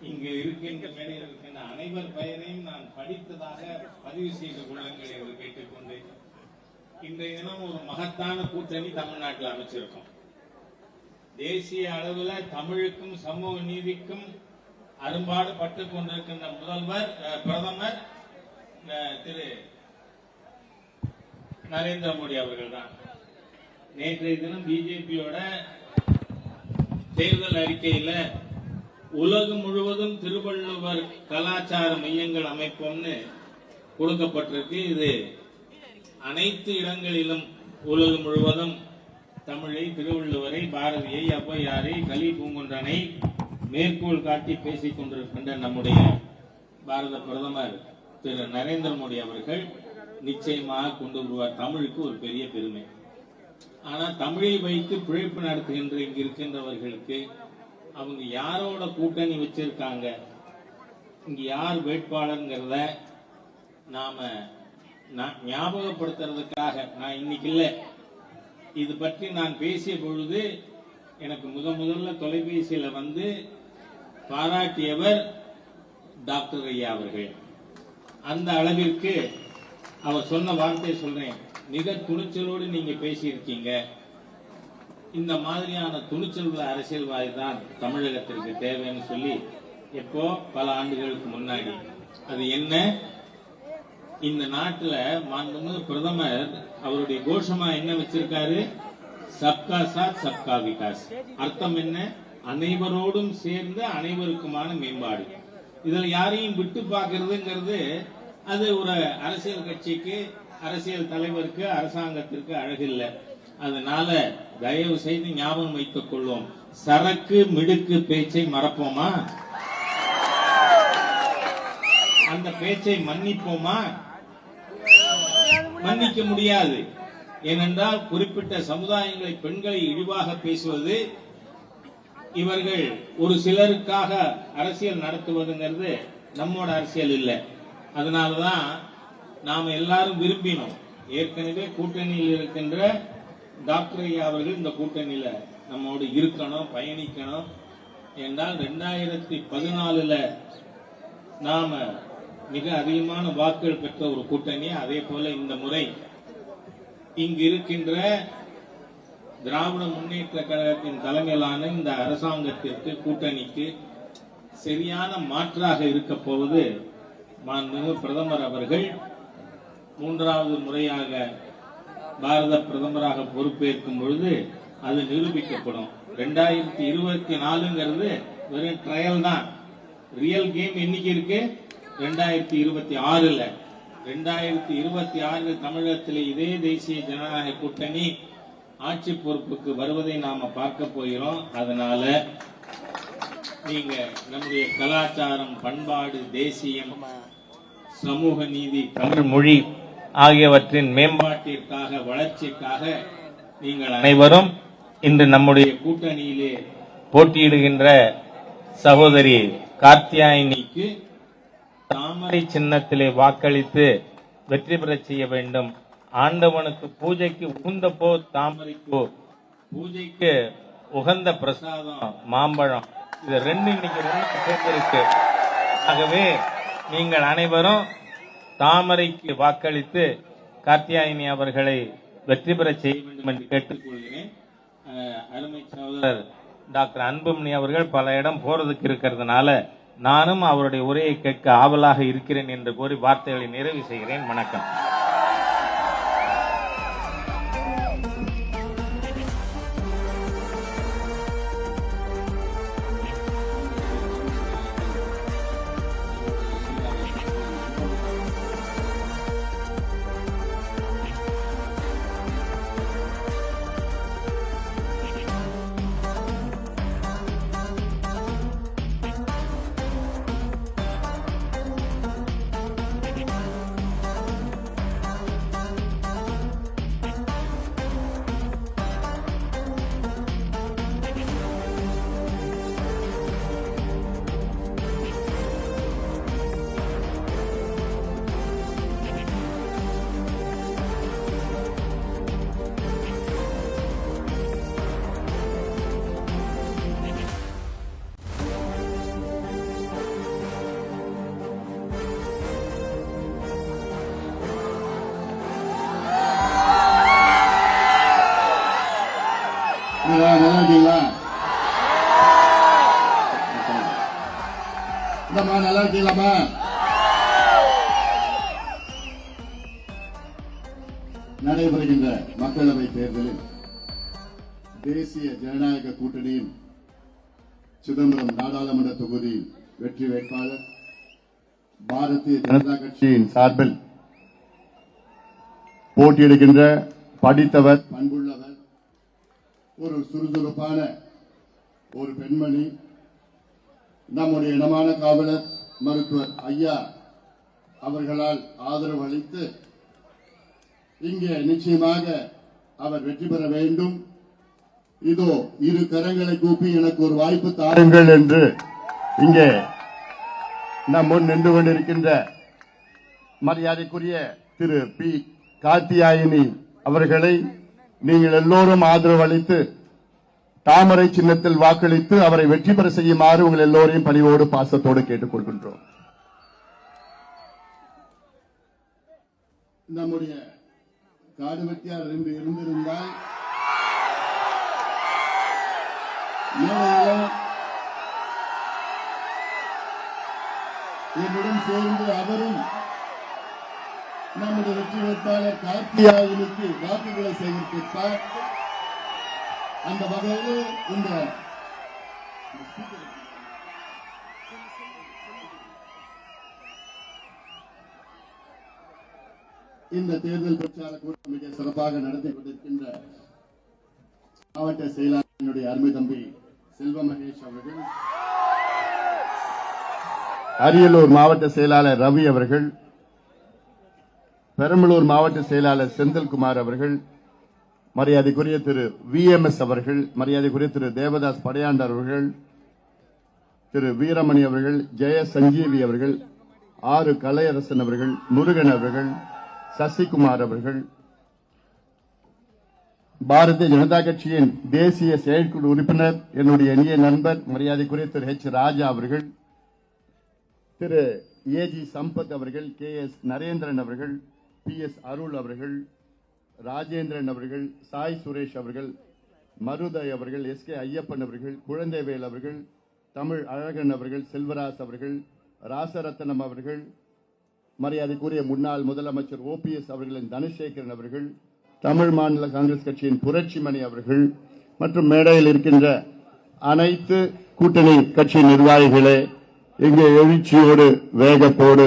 இங்கு இருக்கின்ற மேடையில் இருக்கின்ற அனைவர் பெயரையும் நான் படித்ததாக பதிவு செய்து கொள்ளுங்கள் என்று கேட்டுக்கொண்டு, இன்றைய தினம் ஒரு மகத்தான கூட்டணி தமிழ்நாட்டில் அமைச்சிருக்கோம். தேசிய அளவில் தமிழுக்கும் சமூக நீதிக்கும் அரும்பாடு பட்டு கொண்டிருக்கின்ற பிரதமர் திரு நரேந்திர மோடி அவர்கள் தான். நேற்றைய தினம் பிஜேபியோட தேர்தல் அறிக்கையில உலகம் முழுவதும் திருவள்ளுவர் கலாச்சார மையங்கள் அமைப்போம்னு கொடுக்கப்பட்டிருக்கு. இது அனைத்து இடங்களிலும் உலகம் முழுவதும் தமிழை, திருவள்ளுவரை, பாரதியை, ஔவையாரை, கலி பூங்குன்றனை மேற்கோள் காட்டி பேசிக் கொண்டிருக்கின்ற நம்முடைய பாரத பிரதமர் திரு நரேந்திர மோடி அவர்கள் நிச்சயமாக கொண்டு வருவார். தமிழுக்கு ஒரு பெரிய பெருமை. ஆனா தமிழை வைத்து பிழைப்பு நடத்துகின்ற இங்க இருக்கின்றவர்களுக்கு அவங்க யாரோட கூட்டணி வச்சிருக்காங்க, இங்க யார் வேட்பாளர்ங்கிறத நாம ஞாபகப்படுத்துறதுக்காக நான் இன்னைக்கு இல்ல, இது பற்றி நான் பேசிய பொழுது எனக்கு முதல்ல தொலைபேசியில வந்து பாராட்டியவர் டாக்டர் ஐயா அவர்கள். அந்த அளவிற்கு அவர் சொன்ன வார்த்தையை சொல்றேன், மிக துணிச்சலோடு நீங்க பேசியிருக்கீங்க. இந்த மாதிரியான துணிச்சல் உள்ள அரசியல்வாதி தான் தமிழகத்திற்கு தேவைன்னு சொல்லி எப்போ பல ஆண்டுகளுக்கு முன்னாடி, அது என்ன, இந்த நாட்டுல மாண்புமிகு பிரதமர் அவருடைய கோஷமா என்ன வச்சிருக்காரு, சப்கா சாத் சப்கா விகாஸ். அர்த்தம் என்ன, அனைவரோடும் சேர்ந்து அனைவருக்குமான மேம்பாடு. இதுல யாரையும் விட்டு பார்க்கறதுங்கிறது அது ஒரு அரசியல் கட்சிக்கு, அரசியல் தலைவருக்கு, அரசாங்கத்திற்கு அழகில்லை. அதனால தயவு செய்து ஞாபகம் வைத்துக் கொள்வோம், சரக்கு மிடுக்கு பேச்சை மறப்போமா, அந்த பேச்சை மன்னிப்போமா? மன்னிக்க முடியாது. ஏனென்றால் குறிப்பிட்ட சமுதாயங்களை, பெண்களை இழிவாக பேசுவது, இவர்கள் ஒரு சிலருக்காக அரசியல் நடத்துவதுங்கிறது நம்மோட அரசியல் இல்லை. அதனாலதான் நாம எல்லாரும் விரும்பினோம். ஏற்கனவே கூட்டணியில் இருக்கின்ற டாக்டர் ஐயா அவர்கள் இந்த கூட்டணியில நம்மோடு இருக்கணும், பயணிக்கணும் என்றால் 2014 நாம மிக அதிகமான வாக்குகள் பெற்ற ஒரு கூட்டணி. அதே போல இந்த முறை இங்கு இருக்கின்ற திராவிட முன்னேற்ற கழகத்தின் தலைமையிலான இந்த அரசாங்கத்திற்கு, கூட்டணிக்கு சரியான மாற்றாக இருக்க போவது மாண்புமிகு பிரதமர் அவர்கள் 3வது முறையாக பாரத பிரதமராக பொறுப்பேற்கும் பொழுது அது நிரூபிக்கப்படும். 2024ங்கிறது வெறும் ட்ரையல் தான். ரியல் கேம் என்னைக்கு இருக்கு, 2026ல. 2026 தமிழகத்தில் இதே தேசிய ஜனநாயக கூட்டணி ஆட்சி பொறுப்புக்கு வருவதை நாம பார்க்க போகிறோம். அதனால நீங்க நம்முடைய கலாச்சாரம், பண்பாடு, தேசியம், சமூக நீதி, தமிழ் மொழி ஆகியவற்றின் மேம்பாட்டிற்காக, வளர்ச்சிக்காக நீங்கள் அனைவரும் இன்று நம்முடைய கூட்டணியிலே போட்டியிடுகின்ற சகோதரி கார்த்தியாயினிக்கு தாமரை சின்னத்திலே வாக்களித்து வெற்றி பெறச் செய்ய வேண்டும். ஆண்டவனுக்கு பூஜைக்கு உகந்த போ தாமரைக்கோ, பூஜைக்கு உகந்த பிரசாதம் மாம்பழம், இது ரெண்டு இன்னைக்கு சேர்ந்திருக்கு. ஆகவே நீங்கள் அனைவரும் தாமரைக்கு வாக்களித்து கார்த்தியாயினி அவர்களை வெற்றி பெற செய்ய வேண்டும் என்று கேட்டுக்கொள்கிறேன். அருமை சகோதரர் டாக்டர் அன்புமணி அவர்கள் பல இடம் போறதுக்கு இருக்கிறதுனால நானும் அவருடைய உரையை கேட்க ஆவலாக இருக்கிறேன் என்று கூறி வார்த்தைகளை நிறைவு செய்கிறேன். வணக்கம். நடைபெறுகின்ற மக்களவை தேர்தலில் தேசிய ஜனநாயக கூட்டணியின் சிதம்பரம் நாடாளுமன்ற தொகுதி வெற்றி வேட்பாளர் பாரதிய ஜனதா கட்சியின் சார்பில் போட்டியிடுகின்ற படித்தவர், பண்புள்ளவர், ஒரு சுறுசுறுப்பான ஒரு பெண்மணி, நம்முடைய இனமான காவலர் மருத்துவர் ஐயா அவர்களால் ஆதரவு அளித்து இங்கே நிச்சயமாக அவர் வெற்றி பெற வேண்டும். இதோ இரு கரங்களை கூப்பி எனக்கு ஒரு வாய்ப்பு தாருங்கள் என்று இங்கே நம் முன் நின்று கொண்டிருக்கின்ற மரியாதைக்குரிய திரு பி கார்த்தியாயினி அவர்களை நீங்கள் எல்லோரும் ஆதரவு அளித்து தாமரை சின்னத்தில் வாக்களித்து அவரை வெற்றி பெற செய்யுமாறு உங்கள் எல்லோரையும் பணிவோடு பாசத்தோடு கேட்டுக் கொள்கின்றோம். நம்முடைய காடு வெட்டியார் என்று இருந்திருந்தால் என்னுடன் சேர்ந்து அவரும் நம்முடைய வெற்றி வேட்பாளர் கார்த்தியாயினிக்கு வாக்குகளை சேகரித்திருப்பார். அந்த வகையில் இந்த தேர்தல் பிரச்சார கூட்டம் மிக சிறப்பாக நடத்தி கொண்டிருக்கின்ற மாவட்ட செயலாளருடைய அருமை தம்பி செல்வ மகேஷ் அவர்கள், அரியலூர் மாவட்ட செயலாளர் ரவி அவர்கள், பெரம்பலூர் மாவட்ட செயலாளர் செந்தில்குமார் அவர்கள், மரியாதைக்குரிய திரு VMS அவர்கள், மரியாதைக்குரிய திரு தேவதாஸ் படையாண்டர் அவர்கள், திரு வீரமணி அவர்கள், ஜெய சஞ்சீவி அவர்கள், ஆறு கலையரசன் அவர்கள், முருகன் அவர்கள், சசிகுமார் அவர்கள், பாரதிய ஜனதா கட்சியின் தேசிய செயற்குழு உறுப்பினர் என்னுடைய இனிய நண்பர் மரியாதைக்குரிய திரு H ராஜா அவர்கள், திரு AG சம்பத் அவர்கள், KS நரேந்திரன் அவர்கள், PS அருள் அவர்கள், ராஜேந்திரன் அவர்கள், சாய் சுரேஷ் அவர்கள், மருதய் அவர்கள், SK ஐயப்பன் அவர்கள், குழந்தைவேல் அவர்கள், தமிழ் அழகன் அவர்கள், செல்வராஜ் அவர்கள், ராசரத்னம் அவர்கள், மரியாதைக்குரிய முன்னாள் முதலமைச்சர் OPS அவர்களின் தனசேகரன் அவர்கள், தமிழ் மாநில காங்கிரஸ் கட்சியின் புரட்சிமணி அவர்கள் மற்றும் மேடையில் இருக்கின்ற அனைத்து கூட்டணி கட்சி நிர்வாகிகளே, இங்கே எழுச்சியோடு வேகத்தோடு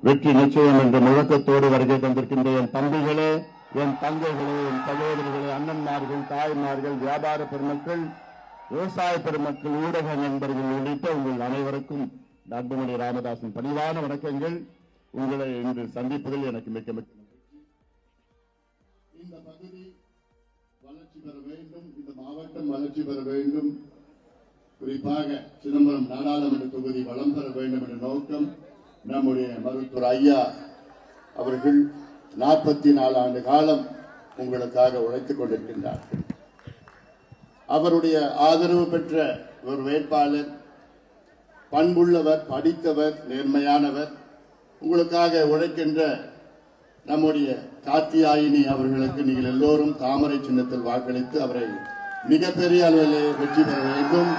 வெற்றி நிச்சயம் என்ற முழக்கத்தோடு வருகை தந்திருக்கின்ற என் தம்பிகளே, என் தங்கைகளே, என் சகோதரிகளே, அண்ணன்மார்கள், தாய்மார்கள், வியாபார பெருமக்கள், விவசாய பெருமக்கள், ஊடக நண்பர்கள் உள்ளிட்ட உங்கள் அனைவருக்கும் அன்புமணி ராமதாசின் பணிவான வணக்கங்கள். உங்களை இன்று சந்திப்பதில் எனக்கு மிக்க மகிழ்ச்சி. இந்த பகுதி வளர்ச்சி பெற வேண்டும், இந்த மாவட்டம் வளர்ச்சி பெற வேண்டும், குறிப்பாக சிதம்பரம் நாடாளுமன்ற தொகுதி வளம் பெற வேண்டும் என்ற நோக்கம் நம்முடைய மருத்துவர் ஐயா அவர்கள் 44 ஆண்டு காலம் உங்களுக்காக உழைத்துக் கொண்டிருக்கின்றார். அவருடைய ஆதரவு பெற்ற ஒரு வேட்பாளர், பண்புள்ளவர், படித்தவர், நேர்மையானவர், உங்களுக்காக உழைக்கின்ற நம்முடைய கார்த்தியாயினி அவர்களுக்கு நீங்கள் எல்லோரும் தாமரை சின்னத்தில் வாக்களித்து அவரை மிகப்பெரிய அளவிலே வெற்றி பெற வேண்டும்.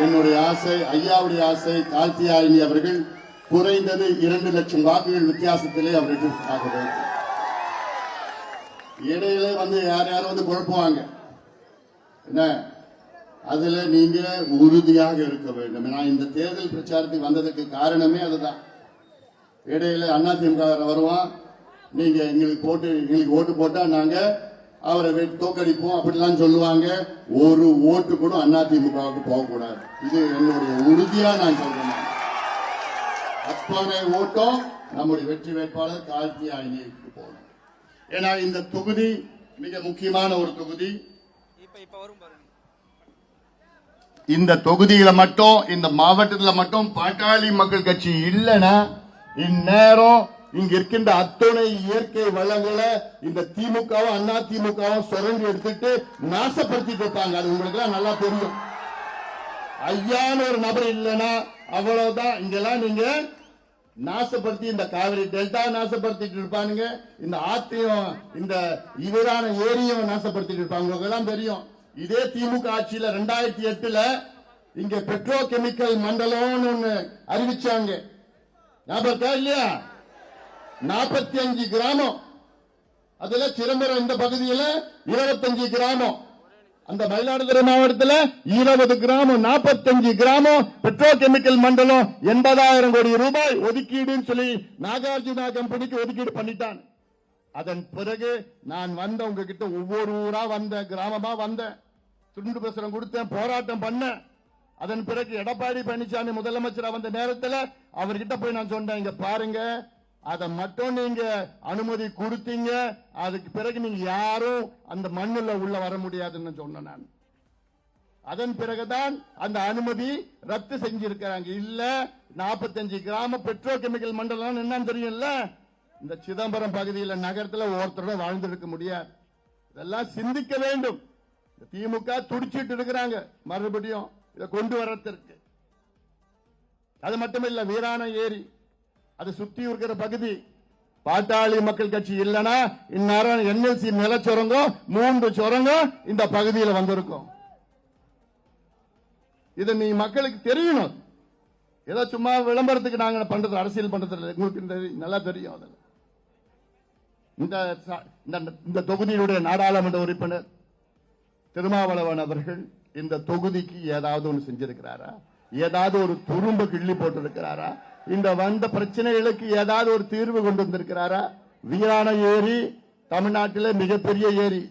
என்னுடைய ஆசை, ஐயாவுடைய ஆசை, கார்த்தியாயினி அவர்கள் குறைந்தது 2 லட்சம் வாக்குகள் வித்தியாசத்திலே அவர் வெற்றியாக வேண்டும். இடையில யாரும் குழப்புவாங்க, என்ன, அதுல நீங்க உறுதியாக இருக்க வேண்டும். நான் இந்த தேர்தல் பிரச்சாரத்துக்கு வந்ததுக்கு காரணமே அதுதான். இடையில அதிமுக வருவான், நீங்க எங்களுக்கு ஓட்டு போட்டா நாங்க அவரை தோக்கடிப்போம் அப்படிலாம் சொல்லுவாங்க. ஒரு ஓட்டு கூட அதிமுகவுக்கு போகக்கூடாது. இது என்னுடைய உறுதியா நான் சொல்றேன். அத்தனை ஓட்டம் நம்முடைய வெற்றி வேட்பாளர் கார்த்தியாயினிக்கு போகணும். ஏன்னா இந்த தொகுதி மிக முக்கியமான ஒரு தொகுதி. இந்த தொகுதியில மட்டும், இந்த மாவட்டத்தில் மட்டும் பாட்டாளி மக்கள் கட்சி இல்லைன்னா இந்நேரம் இங்க இருக்கின்ற அத்தனை இயற்கை வளங்களை இந்த திமுகவும் அதிமுகவும் சுரண்டி எடுத்துட்டு நாசப்படுத்திட்டு இருப்பாங்க. அது உங்களுக்கு எல்லாம் நல்லா தெரியும். ஐயான ஒரு நபர் இல்லைன்னா அவ்வளவுதான். இங்கெல்லாம் நீங்க நாசப்படுத்தி இந்த காவிரி டெல்டா நாசப்படுத்திட்டு இருப்பானுங்க, இந்த ஆத்தையும் இந்த இவரான ஏரியும் நாசப்படுத்திட்டு இருப்பாங்க. உங்களுக்கு எல்லாம் தெரியும். இதே திமுக ஆட்சியில 2008 இங்க பெட்ரோ கெமிக்கல் மண்டலம்னு ஒண்ணு அறிவிச்சாங்க. ஞாபகம் இல்லையா? 45 கிராமம் அதுல சிதம்பரம் இந்த பகுதியில் 25 கிராமம், அந்த மயிலாடுதுறை மாவட்டத்தில் 20 கிராமம், 45 கிராமம் பெட்ரோ கெமிக்கல் மண்டலம் 80,000 கோடி ரூபாய் ஒதுக்கீடுன்னு சொல்லி நாகார்ஜுனா கம்பெனிக்கு ஒதுக்கீடு பண்ணிட்டான். அதன் பிறகு நான் வந்த உங்ககிட்ட ஒவ்வொரு ஊரா வந்த, கிராமமா வந்த, துண்டு பிரசுரம் கொடுத்தேன், போராட்டம் பண்ண. அதன் பிறகு எடப்பாடி பழனிசாமி முதலமைச்சரா வந்த நேரத்தில் அவர்கிட்ட போய் நான் சொன்னேன், இங்க பாருங்க, அதை மட்டும் நீங்க அனுமதி கொடுத்தீங்க, அதுக்கு பிறகு நீங்க யாரும் அந்த மண்ணுல உள்ள வர முடியாதுன்னு சொன்னேன் நான். அதன் பிறகுதான் அந்த அனுமதி ரத்து செஞ்சிருக்கிறாங்க. இல்ல 45 கிராம பெட்ரோ கெமிக்கல் மண்டலம் என்னன்னு தெரியும்ல, இந்த சிதம்பரம் பகுதியில் நகரத்தில் ஒருத்தரும் வாழ்ந்திருக்க முடியாது. இதெல்லாம் சிந்திக்க வேண்டும். திமுக துடிச்சிட்டு இருக்கிறாங்க மறுபடியும் இதை கொண்டு வரத்திற்கு. அது மட்டுமில்ல, வீராண ஏரி அது சுத்தி இருக்கிற பகுதி, பாட்டாளி மக்கள் கட்சி இல்லனா இந்நேரம் NLC நில சுரங்கம் 3 சுரங்கம் இந்த பகுதியில் வந்திருக்கும். இது நீ மக்களுக்கு தெரியணும். ஏதோ சும்மா விளம்பரத்துக்கு நாங்க பண்றது, அரசியல் பண்றது உங்களுக்கு நல்லா தெரியும். அதில் இந்த தொகுதியினுடைய நாடாளுமன்ற உறுப்பினர் திருமாவளவன் அவர்கள் இந்த தொகுதிக்கு ஏதாவது ஒன்று செஞ்சிருக்கிறாரா? ஏதாவது ஒரு துரும்பு கிள்ளி போட்டிருக்கிறாரா? இந்த வந்த பிரச்சனைகளுக்கு ஏதாவது ஒரு தீர்வு கொண்டு வந்திருக்கிறாரா? வீராண ஏரி தமிழ்நாட்டில் மிகப்பெரிய ஏரி,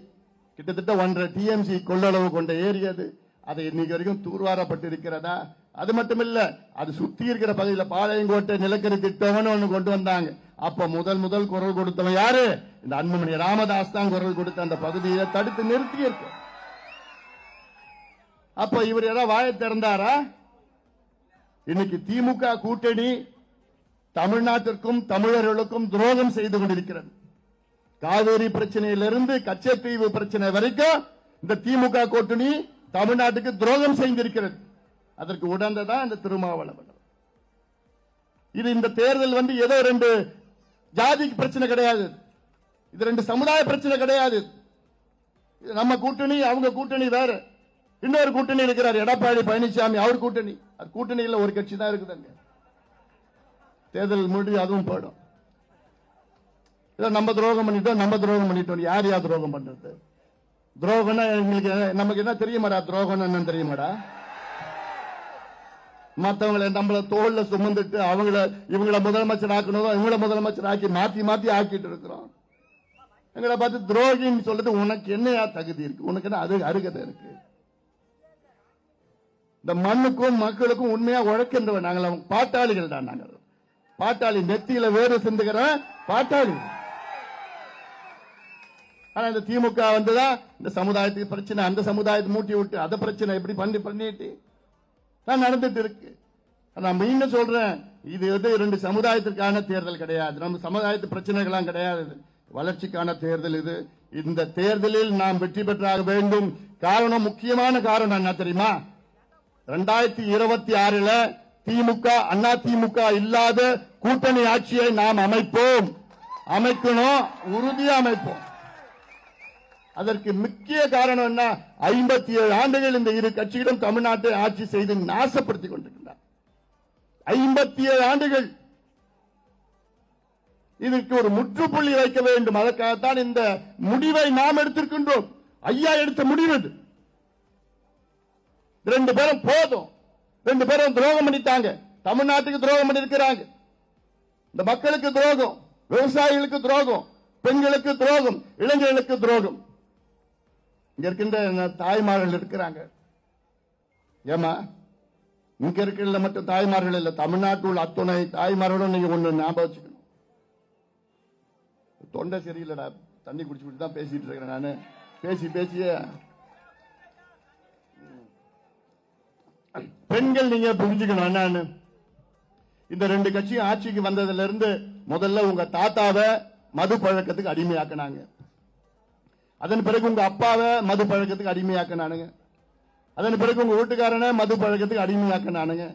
கிட்டத்தட்ட 1.5 TMC கொள்ளளவு கொண்ட ஏரி அது. அது இன்னைக்கு வரைக்கும் தூர்வாரப்பட்டிருக்கிறதா? அது மட்டுமில்ல, அது சுத்தி இருக்கிற பகுதியில் பாளையங்கோட்டை நிலக்கரி திட்டம்னு ஒண்ணு கொண்டு வந்தாங்க. அப்ப முதல் குரல் கொடுத்தவன் யாரு? இந்த அன்புமணி ராமதாஸ் தான் குரல் கொடுத்த அந்த பகுதியை தடுத்து நிறுத்தி இருக்கு. அப்ப இவர் ஏதாவது வாயை திறந்தாரா? இன்னைக்கு திமுக கூட்டணி தமிழ்நாட்டிற்கும் தமிழர்களுக்கும் துரோகம் செய்து கொண்டிருக்கிறது. காவேரி பிரச்சனையிலிருந்து கச்சத்தீவு பிரச்சனை வரைக்கும் இந்த திமுக கூட்டணி தமிழ்நாட்டுக்கு துரோகம் செய்திருக்கிறது. அதற்கு உடனதான் இந்த திருமாவளவன். இது இந்த தேர்தல் ஏதோ 2 ஜாதி பிரச்சனை கிடையாது, இது 2 சமுதாய பிரச்சனை கிடையாது. நம்ம கூட்டணி அவங்க கூட்டணி வேற. இன்னொரு கூட்டணி இருக்கிறார் எடப்பாடி பழனிசாமி, அவர் கூட்டணி. அது கூட்டணியில் ஒரு கட்சி தான் இருக்குதுங்க. தேர்தல் முடிவு அதுவும் போயிடும். நம்ம துரோகம் பண்ணிட்டோம். யார் துரோகம் பண்றது? துரோகம்னா நமக்கு என்ன தெரியுமாடா? துரோகம் என்ன தெரியுமாடா? மற்றவங்களை நம்மள தோல்ல சுமந்துட்டு இவங்கள முதலமைச்சர் ஆக்கணும், இவங்கள முதலமைச்சர் ஆக்கி மாத்தி ஆக்கிட்டு இருக்கிறோம். எங்களை பார்த்து துரோகின்னு சொல்றது உனக்கு என்னையா தகுதி இருக்கு? உனக்கு என்ன அது அருகதை இருக்கு? இந்த மண்ணுக்கும் மக்களுக்கும் உண்மையா உழைக்கின்றவன் நாங்கள் பாட்டாளிகள் தான். நாங்கள் பாட்டாளி, நெத்தியில வேறு சிந்துகிற பாட்டாளி. ஆனா இந்த திமுக வந்துதான் இந்த சமுதாயத்துக்கு பிரச்சனை, அந்த சமுதாயத்தை மூட்டி விட்டு அதை பிரச்சனை இப்படி பண்ணிட்டு தான் நடந்துட்டு இருக்கு. நான் மீண்டும் சொல்றேன், இது 2 சமுதாயத்திற்கான தேர்தல் கிடையாது, நம்ம சமுதாயத்து பிரச்சனைகளாம் கிடையாது, வளர்ச்சிக்கான தேர்தல் இது. இந்த தேர்தலில் நாம் வெற்றி பெற்றாக வேண்டும். காரணம், முக்கியமான காரணம் என்ன தெரியுமா? 2026 திமுக அண்ணா திமுக இல்லாத கூட்டணி ஆட்சியை நாம் அமைக்கணும், உறுதியா அமைப்போம். அதற்கு முக்கிய காரணம் என்ன? 57 ஆண்டுகள் இந்த இரு கட்சிகளும் தமிழ்நாட்டை ஆட்சி செய்து நாசப்படுத்திக் கொண்டிருக்கின்றனர். 57 ஆண்டுகள். இதற்கு ஒரு முற்றுப்புள்ளி வைக்க வேண்டும். அதற்காகத்தான் இந்த முடிவை நாம் எடுத்திருக்கின்றோம். ஐயா எடுத்த முடிவு. 2 பேரும் போதும். 2 பேரும் துரோகம் பண்ணிட்டாங்க. தமிழ்நாட்டுக்கு துரோகம் பண்ணிருக்கிறாங்க. இந்த மக்களுக்கு துரோகம், விவசாயிகளுக்கு துரோகம், பெண்களுக்கு துரோகம், இளைஞர்களுக்கு துரோகம். இங்க இருக்கின்ற தாய்மார்கள் இருக்கிறாங்க. ஏமா இங்க இருக்கிற மட்டும் தாய்மார்கள் இல்ல, தமிழ்நாட்டில் உள்ள அத்துணை தாய்மார்களும் நீங்க ஒண்ணு ஞாபகம் வச்சுக்கணும். தொண்டை சரியில்லடா, தண்ணி குடிச்சுட்டு தான் பேசிட்டு இருக்கிறேன் நானு. பேசிய பெண்கள் நீங்க புரிஞ்சுக்கணும் என்னன்னு. இந்த 2 கட்சியும் ஆட்சிக்கு வந்ததுல இருந்து முதல்ல உங்க தாத்தாவை மது பழக்கத்துக்கு அடிமையாக்கினாங்க. அதன் பிறகு உங்க அப்பாவை மது பழக்கத்துக்கு அடிமையாக்கினானுங்க. அதன் பிறகு உங்க வீட்டுக்காரனை மது பழக்கத்துக்கு அடிமையாக்கினானுங்க.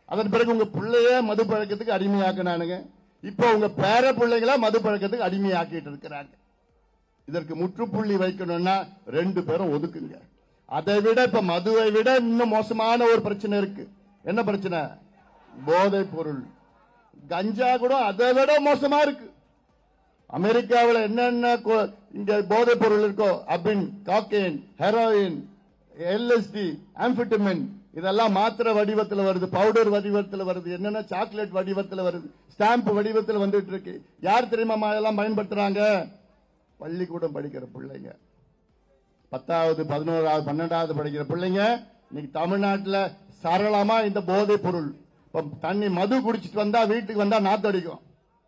அதன் பிறகு உங்க பிள்ளைய மது பழக்கத்துக்கு அடிமையாக்கினானுங்க. இப்போ உங்க பேர பிள்ளைகளை மது பழக்கத்துக்கு அடிமையாக்கிட்டு இருக்கிறாங்க. இதற்கு முற்றுப்புள்ளி வைக்கணும்னா 2 பேரும் ஒதுக்குங்க. அதை விட இப்ப மதுவை விட இன்னும் மோசமான ஒரு பிரச்சனை இருக்கு. என்ன பிரச்சனை? போதைப் பொருள். கஞ்சா கூட அதை விட மோசமா இருக்கு. அமெரிக்காவில் என்னென்ன இங்க போதைப் பொருள் இருக்கோ, அபின், காக்கைன், ஹெரோயின், எல்எஸ்டி, ஆம்பிட்டமின், இதெல்லாம் மாத்திரை வடிவத்தில் வருது, பவுடர் வடிவத்தில் வருது, என்னென்ன சாக்லேட் வடிவத்தில் வருது, ஸ்டாம்ப் வடிவத்தில் வந்துட்டு இருக்கு. யார் தெரியுமா இதெல்லாம் பயன்படுத்துறாங்க? பள்ளிக்கூடம் படிக்கிற பிள்ளைங்க, 10வது 11வது 12வது படிக்கிற பிள்ளைங்க இன்னைக்கு தமிழ்நாட்டில் சரளமா இந்த போதைப் பொருள். தண்ணி மது குடிச்சிட்டு வந்தா வீட்டுக்கு வந்தா நாத்தடிக்கும்,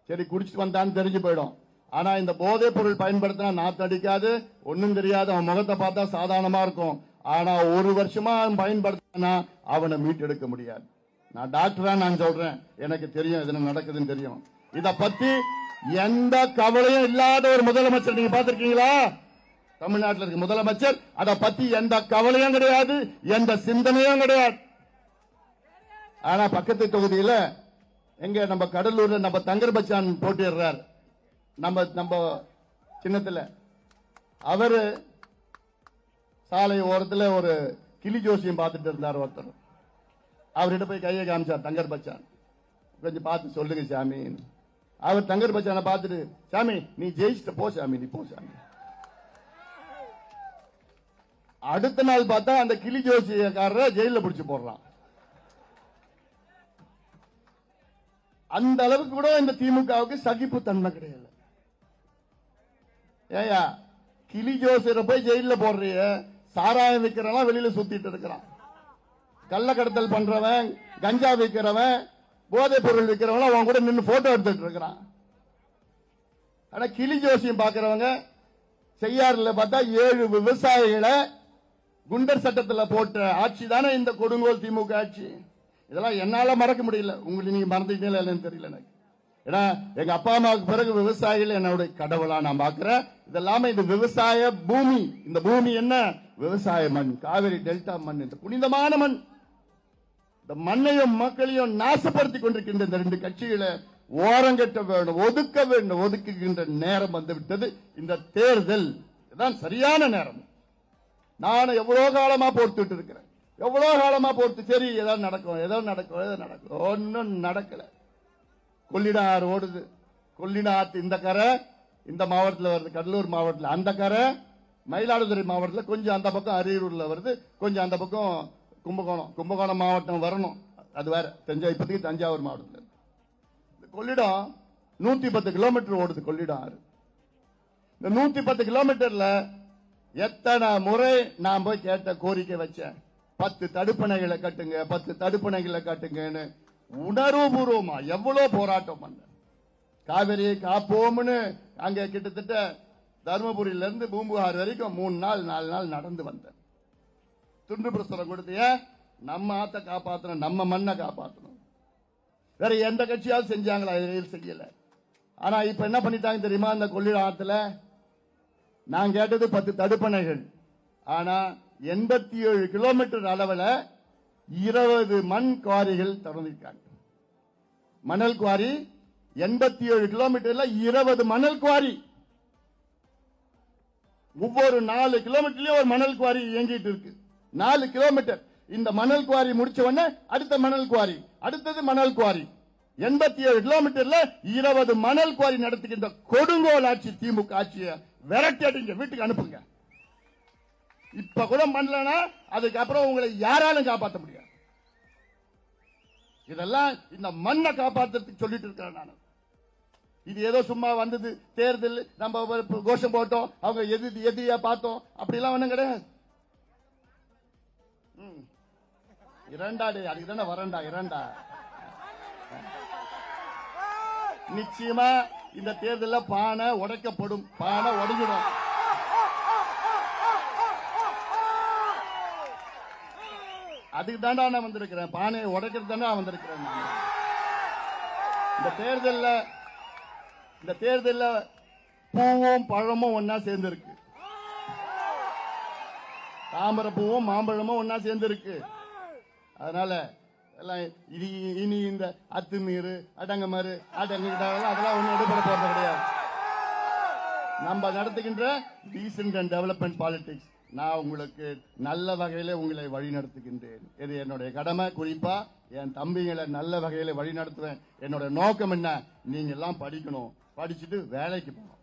சரி குடிச்சிட்டு வந்தான்னு தெரிஞ்சு போயிடும். ஆனா இந்த போதைப் பொருள் பயன்படுத்தினா நாத்தடிக்காது, ஒன்னும் தெரியாது, அவன் முகத்தை பார்த்தா சாதாரணமா இருக்கும். ஆனா ஒரு வருஷமா அவன் பயன்படுத்தினா அவனை மீட்டெடுக்க முடியாது. நான் டாக்டரா நான் சொல்றேன், எனக்கு தெரியும் என்ன நடக்குதுன்னு தெரியும். இத பத்தி எந்த கவலையும் இல்லாத ஒரு முதலமைச்சர் நீங்க பாத்திருக்கீங்களா? தமிழ்நாட்டில் இருக்க முதலமைச்சர் அத பத்தி எந்த கவலையும் கிடையாது, எந்த சிந்தனையும் கிடையாது. ஆனா பக்கத்து தொகுதியில எங்க நம்ம கடலூர்ல நம்ம தங்கர் பச்சான் போட்டிடுறார், நம்ம சின்னத்துல. அவரு சாலை ஓரத்தில் ஒரு கிளி ஜோசியம் பார்த்துட்டு இருந்தார் ஒருத்தர். அவர்கிட்ட போய் கையை காமிச்சார் தங்கர் பச்சான், கொஞ்சம் பார்த்து சொல்லுங்க சாமி. அவர் தங்கர் பச்சானை பார்த்துட்டு, சாமி நீ ஜெயிச்சுட்ட, போ சாமி, நீ போ சாமி. அடுத்த நாள் பார்த்தா அந்த கிளி ஜோசியக்காரரை ஜெயில பிடிச்சு போடுறான். அந்த அளவுக்கு கூட இந்த திமுகவுக்கு சகிப்பு தன்மை கிடையாது. ஏயா கிளி ஜோசியரை போய் ஜெயில போடுறிய, சாராயம் விற்கிறவன் வெளியில சுத்திட்டு இருக்கிறான், கள்ள கடத்தல் பண்றவன், கஞ்சா விற்கிறவன், போதைப் பொருள் விற்கிறவன் அவன் கூட நின்று போட்டோ எடுத்துட்டு இருக்கிறான். ஆனா கிளி ஜோசியம் பாக்குறவங்க செய்யாறுல பார்த்தா 7 விவசாயிகளை குண்டர் சட்டத்தில் போட்ட ஆட்சி தானே இந்த கொடுங்கோல் திமுக ஆட்சி. இதெல்லாம் என்னால மறக்க முடியல, உங்களுக்கு நீங்க மறந்துட்டீங்களா இல்லைன்னு தெரியல எனக்கு. ஏன்னா எங்க அப்பா அம்மாவுக்கு பிறகு விவசாயிகள் என்னுடைய கடவுளா நான் பாக்குறேன். இதெல்லாம இந்த விவசாய பூமி, இந்த பூமி என்ன விவசாய மண், காவிரி டெல்டா மண், இந்த புனிதமான மண். இந்த மண்ணையும் மக்களையும் நாசப்படுத்தி கொண்டிருக்கின்ற இந்த 2 கட்சிகளை ஓரங்கட்ட வேண்டும், ஒதுக்க வேண்டும். ஒதுக்குகின்ற நேரம் வந்து விட்டது. இந்த தேர்தல் தான் சரியான நேரம். நான் எவ்வளவு காலமா பொறுத்துட்டு இருக்கிறேன், எவ்வளவு காலமா பொறுத்து, சரி ஏதாவது நடக்கும், ஒன்னும் நடக்கல. கொள்ளிடம் ஆறு ஓடுது, கொள்ளிடம் ஆத்து இந்த கரை இந்த மாவட்டத்தில் வருது, கடலூர் மாவட்டத்தில் அந்த கரை, மயிலாடுதுறை மாவட்டத்தில் கொஞ்சம் அந்த பக்கம் அரியலூர்ல வருது, கொஞ்சம் அந்த பக்கம் கும்பகோணம் மாவட்டம் வரணும், அது வேற. இப்போதைக்கு தஞ்சாவூர் மாவட்டத்தில் கொள்ளிடம் 110 கிலோமீட்டர் ஓடுது கொள்ளிடம் ஆறு. இந்த 110 கிலோமீட்டர்ல எத்தனை முறை நான் போய் கேட்ட கோரிக்கை வச்சேன், 10 தடுப்பணைகளை கட்டுங்க, 10 தடுப்பணைகளை கட்டுங்கன்னு. உணர்வுபூர்வமா எவ்வளவு போராட்டம் பண்ண, காவிரியை காப்போம்னு அங்க கிட்டத்தட்ட தருமபுரியில இருந்து பூம்புகார் வரைக்கும் 3 நாள் 4 நாள் நடந்து வந்தேன். துண்டு பிரசுரம் கொடுத்திய, நம்ம ஆத்த காப்பாற்றணும், நம்ம மண்ணை காப்பாற்றணும். வேற எந்த கட்சியாவது செஞ்சாங்களா? செய்யல. ஆனா இப்ப என்ன பண்ணிட்டாங்க தெரியுமா? அந்த கொள்ளிடம் ஆத்துல நான் கேட்டது 10 தடுப்பணைகள். ஆனா 87 கிலோமீட்டர் அளவில் 20 மண் குவாரிகள் திறந்திருக்காங்க. மணல் குவாரி 87 கிலோமீட்டர்ல 20 மணல் குவாரி. ஒவ்வொரு 4 கிலோமீட்டர்லயும் ஒரு மணல் குவாரி இயங்கிட்டு இருக்கு. 4 கிலோமீட்டர் இந்த மணல் குவாரி முடிச்ச உடனே அடுத்த மணல் குவாரி, அடுத்தது மணல் குவாரி. 87 கிலோமீட்டர்ல 20 மணல் குவாரி நடத்துகின்ற கொடுங்கோல் ஆட்சி திமுக ஆட்சியை விரட்டி அடிங்க, வீட்டுக்கு அனுப்புங்க. இப்ப கூட பண்ணலனா அதுக்கப்புறம் உங்களை யாராலும் காப்பாற்ற முடியாது. இதெல்லாம் இந்த மண்ணை காப்பாற்றுறதுக்கு சொல்லிட்டு இருக்கிறேன் நான். இது ஏதோ சும்மா வந்தது தேர்தல், நம்ம கோஷம் போட்டோம், அவங்க எதிரியா பார்த்தோம், அப்படிலாம் ஒண்ணும் கிடையாது. இரண்டாடு அதுக்கு தானே வரண்டா இரண்டா. நிச்சயமா இந்த தேர்தலில் பானை உடைக்கப்படும், பானை உடைஞ்சிடும். அதுக்கு தாண்டா நான் வந்திருக்கிறேன், பானையை உடைக்கிறது தானே வந்திருக்கிறேன். இந்த தேர்தலில் பூவும் பழமும் ஒன்னா சேர்ந்து இருக்கு, தாமரை பூவும் மாம்பழமும் ஒன்னா சேர்ந்து இருக்கு. அதனால இனி இந்த அத்துமீறு அடங்கமாறு அதெல்லாம் ஒன்றும் எடுபட போறது கிடையாது. நம்ம நடத்துகின்ற டீசன்ட் அண்ட் டெவலப்மெண்ட் பாலிடிக்ஸ். நான் உங்களுக்கு நல்ல வகையில உங்களை வழி நடத்துகின்றேன். இது என்னுடைய கடமை. குறிப்பா என் தம்பிகளை நல்ல வகையில வழி நடத்துவேன். என்னோட நோக்கம் என்ன? நீங்க எல்லாம் படிக்கணும், படிச்சுட்டு வேலைக்கு போகணும்.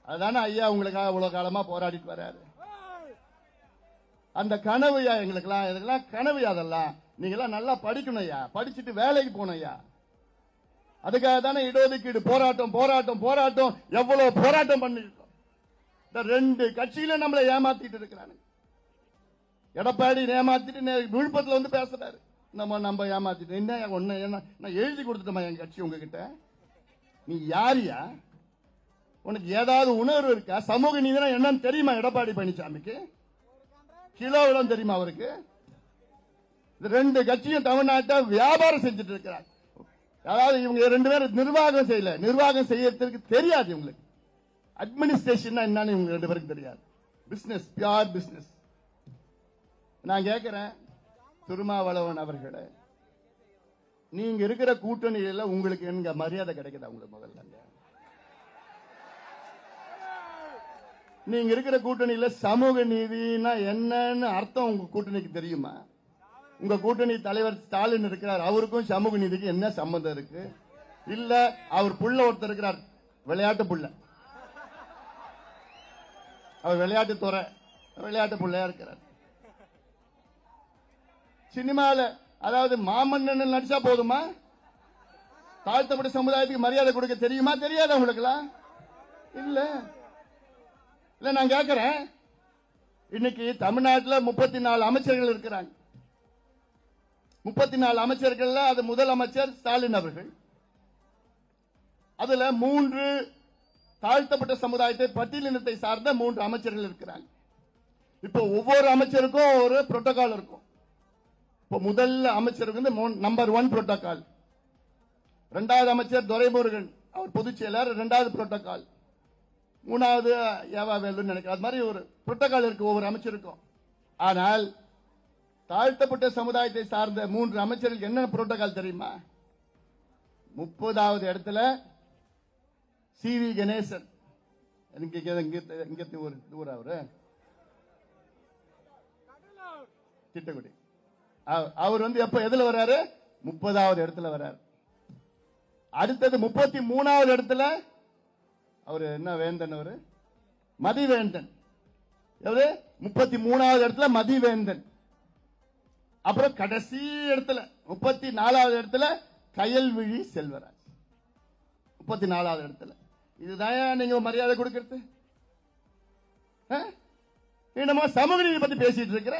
அதுதானே ஐயா உங்களுக்காக இவ்வளவு காலமா போராடிட்டு வர்றாரு. அந்த கனவுயா எங்களுக்கெல்லாம், இதுக்கெல்லாம் கனவு. அதெல்லாம் நீங்கெல்லாம் நல்லா படிக்கணும் ஐயா, படிச்சுட்டு வேலைக்கு போகணும் ஐயா. அதுக்காக தானே இடஒதுக்கீடு போராட்டம் போராட்டம் போராட்டம், எவ்வளவு போராட்டம் பண்ணிருக்கோம். இந்த 2 கட்சியில நம்மளை ஏமாத்திட்டு இருக்கிறாங்க. எடப்பாடி ஏமாத்திட்டு விழுப்புரத்துல வந்து பேசுறாரு, நம்ம ஏமாத்திட்டு. என்ன ஒண்ணு என்ன நான் எழுதி கொடுத்துட்டோமா என் கட்சி உங்ககிட்ட? நீ யாரியா? உனக்கு ஏதாவது உணர்வு இருக்கா? சமூக நீதினா என்னன்னு தெரியுமா எடப்பாடி பழனிசாமிக்கு? கிலோவிடம் தெரியுமா அவருக்கு? இந்த 2 கட்சியும் தமிழ்நாட்டை வியாபாரம் செஞ்சுட்டு இருக்கிறார். அதாவது இவங்க 2 பேரும் நிர்வாகம் செய்யல, நிர்வாகம் செய்யறதுக்கு தெரியாது இவங்களுக்கு. அட்மினிஸ்ட்ரேஷன் என்னன்னு இவங்க 2 பேருக்கு தெரியாது. Business, pure business. நான் கேட்கிறேன் திருமாவளவன் அவர்களே, நீங்க இருக்கிற கூட்டணியில உங்களுக்கு எங்க மரியாதை கிடைக்குதா? உங்களுக்கு முதல்ல நீங்க இருக்கிற கூட்டணியில சமூக நீதினா என்னன்னு அர்த்தம் உங்க கூட்டணிக்கு தெரியுமா? உங்க கூட்டணி தலைவர் ஸ்டாலின் இருக்கிறார், அவருக்கும் சமூக நீதிக்கு என்ன சம்பந்தம் இருக்கு? இல்ல அவர் புள்ள ஒருத்தர் இருக்கிறார், விளையாட்டு புள்ள, அவர் விளையாட்டு துறை விளையாட்டு புள்ளையா இருக்கிறார். சினிமால அதாவது மாமன்னன் நடிச்சா போதுமா? தாழ்த்தப்பட்ட சமுதாயத்துக்கு மரியாதை கொடுக்க தெரியுமா? தெரியாதா உங்களுக்குலாம்? இல்ல இல்ல நான் கேட்கிறேன், இன்னைக்கு தமிழ்நாட்டில் 34 அமைச்சர்கள் இருக்கிறாங்க. 34 அமைச்சர்கள், அது முதல் அமைச்சர் ஸ்டாலின் அவர்கள். அதுல 3 தாழ்த்தப்பட்ட சமுதாயத்தை பட்டியலினத்தை சார்ந்த 3 அமைச்சர்கள் இருக்கிறாங்க. இப்போ ஒவ்வொரு அமைச்சருக்கும் ஒரு புரோட்டோகால் இருக்கும். இப்போ முதல் அமைச்சருக்கு வந்து நம்பர் 1 புரோட்டோகால், 2வது அமைச்சர் துரைமுருகன், அவர் பொதுச் செயலர், 2வது புரோட்டோகால், 3வது ஏவா வேலுன்னு நினைக்கிறேன். அது மாதிரி ஒரு புரோட்டோகால் இருக்கு ஒவ்வொரு அமைச்சருக்கும். ஆனால் தாழ்த்தப்பட்ட சமுதாயத்தை சார்ந்த 3 அமைச்சர்களுக்கு என்ன புரோட்டோகால் தெரியுமா? 30வது இடத்துல சி.வி. கணேசன், அவரு திட்டக்குடி, அவர் வந்து எப்ப எதுல வர்றாரு? 30வது இடத்துல வர்றாரு. அடுத்தது 33வது இடத்துல அவரு என்ன வேந்தன், அவரு மதிவேந்தன். எவரு? 33வது இடத்துல மதிவேந்தன். அப்புறம் கடைசி இடத்துல 34வது இடத்துல கயல்விழி செல்வராஜ். 34வது இடத்துல. இதுதான் நீங்க மரியாதை கொடுக்கிறது? என்னமோ சமூக நீதி பத்தி பேசிட்டு இருக்கிற.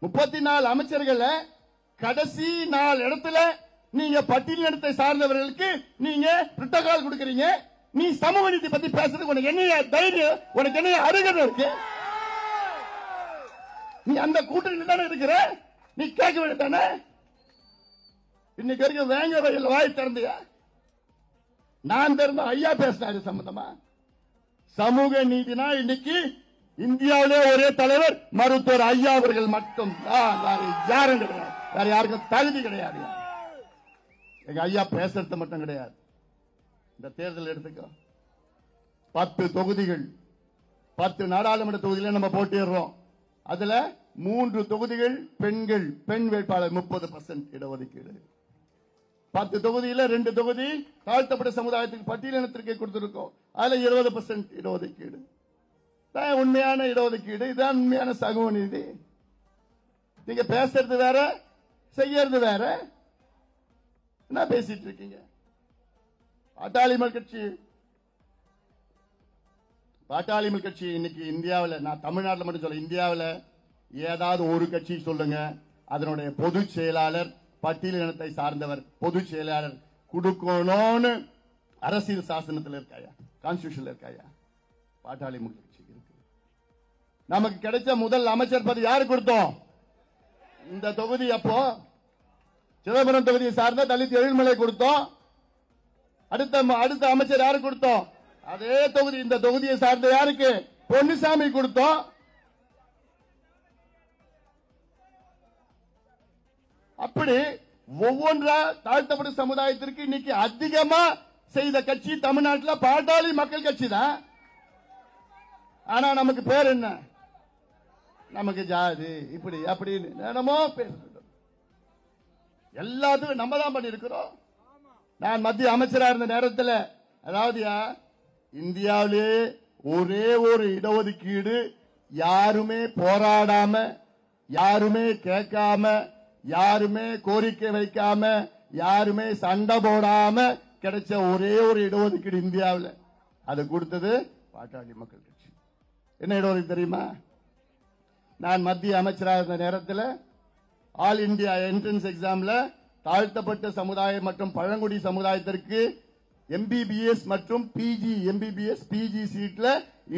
34 அமைச்சர்கள் கடைசி 4 இடத்துல நீங்க பட்டியலினத்தை சார்ந்தவர்களுக்கு நீங்க புரோட்டோகால் கொடுக்கறீங்க. நீ சமூக நீதி பத்தி பேசுறதுக்கு உனக்கு என்ன தைரியம்? உனக்கு என்ன அருகதை இருக்கு? நீ அந்த கூட்டணி தானே இருக்கிற, நீ கேட்க வேண்டியதானே? இன்னைக்கு வரைக்கும் வேங்க வயல் வாய் திறந்தியா? நான் திறந்த ஐயா பேசினாரு சம்பந்தமா. சமூக நீதினா இன்னைக்கு இந்தியாவிலே ஒரே தலைவர் மருத்துவர் ஐயா அவர்கள் மட்டும் யாரும் கிடையாது, வேற யாருக்கும் தகுதி கிடையாது. எங்க ஐயா பேசுறது மட்டும் கிடையாது. இந்த தேர்தல் எடுத்துக்கோ, 10 தொகுதிகள், 10 நாடாளுமன்ற தொகுதியில நம்ம போட்டிடுறோம். அதுல 3 தொகுதிகள் பெண்கள், பெண் வேட்பாளர் 30% இடஒதுக்கீடு. 10 தொகுதியில 2 தொகுதி தாழ்த்தப்பட்ட சமுதாயத்துக்கு பட்டியலினத்திற்கு கொடுத்திருக்கோம், அதுல 20% இடஒதுக்கீடு. உண்மையான இடஒதுக்கீடு, இதுதான் உண்மையான சமூக நீதி. நீங்க பேசுறது வேற, செய்யறது வேற. என்ன பேசிட்டு இருக்கீங்க? பாட்டாளி மக்கள் கட்சி இன்னைக்கு இந்தியாவில், நான் தமிழ்நாட்டில் மட்டும் சொல்ல, இந்தியாவில் ஏதாவது ஒரு கட்சி சொல்லுங்க அதனுடைய பொதுச் செயலாளர் பட்டியலினத்தை சார்ந்தவர் பொதுச் செயலாளர் கொடுக்கணும்னு அரசியல் சாசனத்தில் இருக்காயா, கான்ஸ்டிடியூஷன்ல இருக்காயா? பாட்டாளி மக்கள் கட்சி இருக்கு. நமக்கு கிடைச்ச முதல் அமைச்சர் பதவி யாரு கொடுத்தோம்? இந்த தொகுதி அப்போ சிதம்பரம் தொகுதியை சார்ந்த தலித் எழில்மலை கொடுத்தோம். அடுத்த அமைச்சர் யாரு கொடுத்தோம்? அதே தொகுதி, இந்த தொகுதியை சார்ந்த யாருக்கு? பொன்னுசாமி கொடுத்தோம். அப்படி ஒவ்வொன்றா தாழ்த்தப்பட்ட சமுதாயத்திற்கு இன்னைக்கு அதிகமா செய்த கட்சி தமிழ்நாட்டில் பாட்டாளி மக்கள் கட்சி தான். ஆனா நமக்கு பேர் என்ன? நமக்கு ஜாதி இப்படி அப்படின்னு என்னமோ பேர், எல்லாத்துக்கும் நம்ம தான் பண்ணிருக்கிறோம். நான் மத்திய அமைச்சரா இருந்த நேரத்தில், அதாவது இந்தியாவிலே ஒரே ஒரு இடஒதுக்கீடு யாருமே போராடாம, யாருமே கேட்காம, யாருமே கோரிக்கை வைக்காம, யாருமே சண்டை போடாம கிடைச்ச ஒரே ஒரு இடஒதுக்கீடு இந்தியாவில். அது கொடுத்தது பாட்டாளி மக்கள் கட்சி. என்ன இடஒதுக்கீடு தெரியுமா? நான் மத்திய அமைச்சராக இருந்த நேரத்தில் ஆல் இந்தியா என்ட்ரன்ஸ் எக்ஸாம்ல தாழ்த்தப்பட்ட சமுதாயம் மற்றும் பழங்குடி சமுதாயத்திற்கு MBBS மற்றும் MBBS PG சீட்ல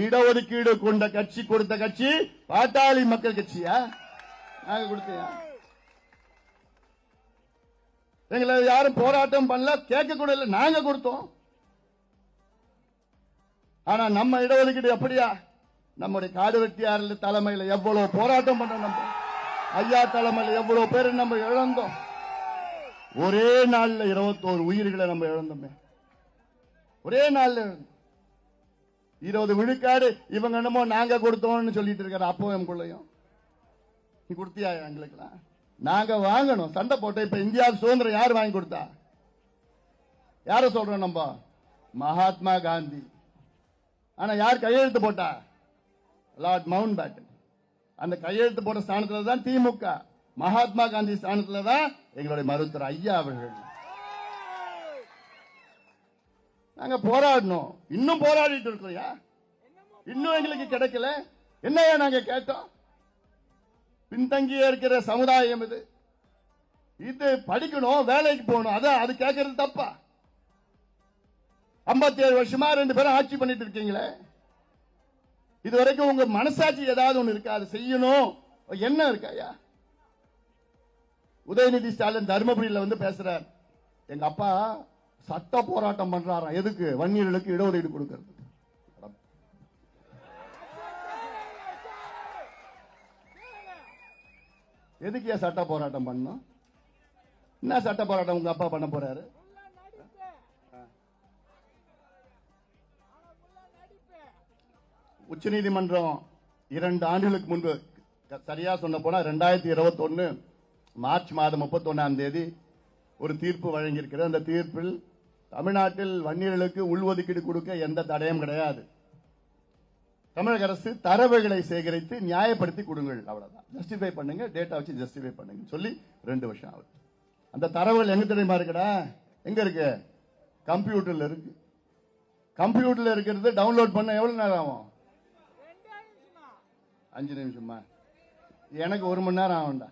இடஒதுக்கீடு கொண்ட கட்சி, கொடுத்த கட்சி பாட்டாளி மக்கள் கட்சியா? நாங்க கொடுத்தியா? எங்களை யாரும் போராட்டம் பண்ணல, கேட்க கூட இல்லை, நாங்க கொடுத்தோம். ஆனா நம்ம இடஒதுக்கீடு அப்படியா? நம்முடைய காடு வெட்டியார் தலைமையில் எவ்வளவு போராட்டம் பண்ண, நம்ம ஐயா தலைமையில் எவ்வளவு பேர் நம்ம இழந்தோம். ஒரே நாள்ல 21 உயிர்களை நம்ம இழந்தோமே. ஒரே நாள்ல 20 விழுக்காடு இவங்க என்னமோ நாங்க கொடுத்தோம்னு சொல்லிட்டு இருக்காரு. அப்போ எங்குள்ளையும் நீ கொடுத்தியா? எங்களுக்குலாம் நாங்க வாங்கணும், சண்டை போட்ட. இப்ப இந்தியா சுதந்திரம் யார் வாங்கி கொடுத்தா? யார சொல்றோம் நம்ம? மகாத்மா காந்தி. ஆனா யார் கையெழுத்து போட்டா? Lord Mountbatten. அந்த கையெழுத்து போட்ட ஸ்தானத்துல தான் திமுக, மகாத்மா காந்தி ஸ்தானத்துல தான் எங்களுடைய மருத்துவர் ஐயா அவர்கள். நாங்க போராடணும், இன்னும் போராடிட்டு இருக்கோம். இன்னும் எங்களுக்கு கிடைக்கல. என்னையா நாங்க கேட்டோம்? பின்தங்கிய இருக்கிற சமுதாயம் இது, இது படிக்கணும், வேலைக்கு போகணும். அதான் அது கேட்கறது தப்பா? 57 வருஷமா 2 பேரும் ஆட்சி பண்ணிட்டு இருக்கீங்களே, இதுவரைக்கும் உங்க மனசாட்சி ஏதாவது ஒண்ணு இருக்கா? அது செய்யணும் என்ன இருக்காயா? உதயநிதி ஸ்டாலின் தர்மபுரியில வந்து பேசுறார். எங்க அப்பா சட்ட போராட்டம் பண்றாராம். எதுக்கு? வன்னியர்களுக்கு இடஒதுக்கீடு கொடுக்கிறது. எதுக்கு சட்ட போராட்டம் பண்ணும்? என்ன சட்ட போராட்டம் உங்க அப்பா பண்ண போறாரு? உச்சநீதிமன்றம் 2 ஆண்டுகளுக்கு முன்பு, சரியா சொன்ன போனா 2021 மார்ச் மாதம் 31ஆம் தேதி ஒரு தீர்ப்பு வழங்கியிருக்கிறது. அந்த தீர்ப்பில் தமிழ்நாட்டில் வன்னியர்களுக்கு உள்ஒதுக்கீடு கொடுக்க எந்த தடையும் கிடையாது. தமிழக அரசு தரவுகளை சேகரித்து நியாயப்படுத்தி கொடுங்கள், அவ்வளவுதான். ஜஸ்டிஃபை பண்ணுங்க, டேட்டா வச்சு ஜஸ்டிஃபை பண்ணுங்க சொல்லி 2 வருஷம் ஆகுது. அந்த தரவுகள் எங்க தெரியுமா இருக்குடா? எங்க இருக்கு? கம்ப்யூட்டர்ல இருக்கு. கம்ப்யூட்டர்ல இருக்கிறது டவுன்லோட் பண்ண எவ்வளவு நேரம் ஆகும்? 5 நிமிஷமா? எனக்கு 1 மணி நேரம் ஆகும்டா.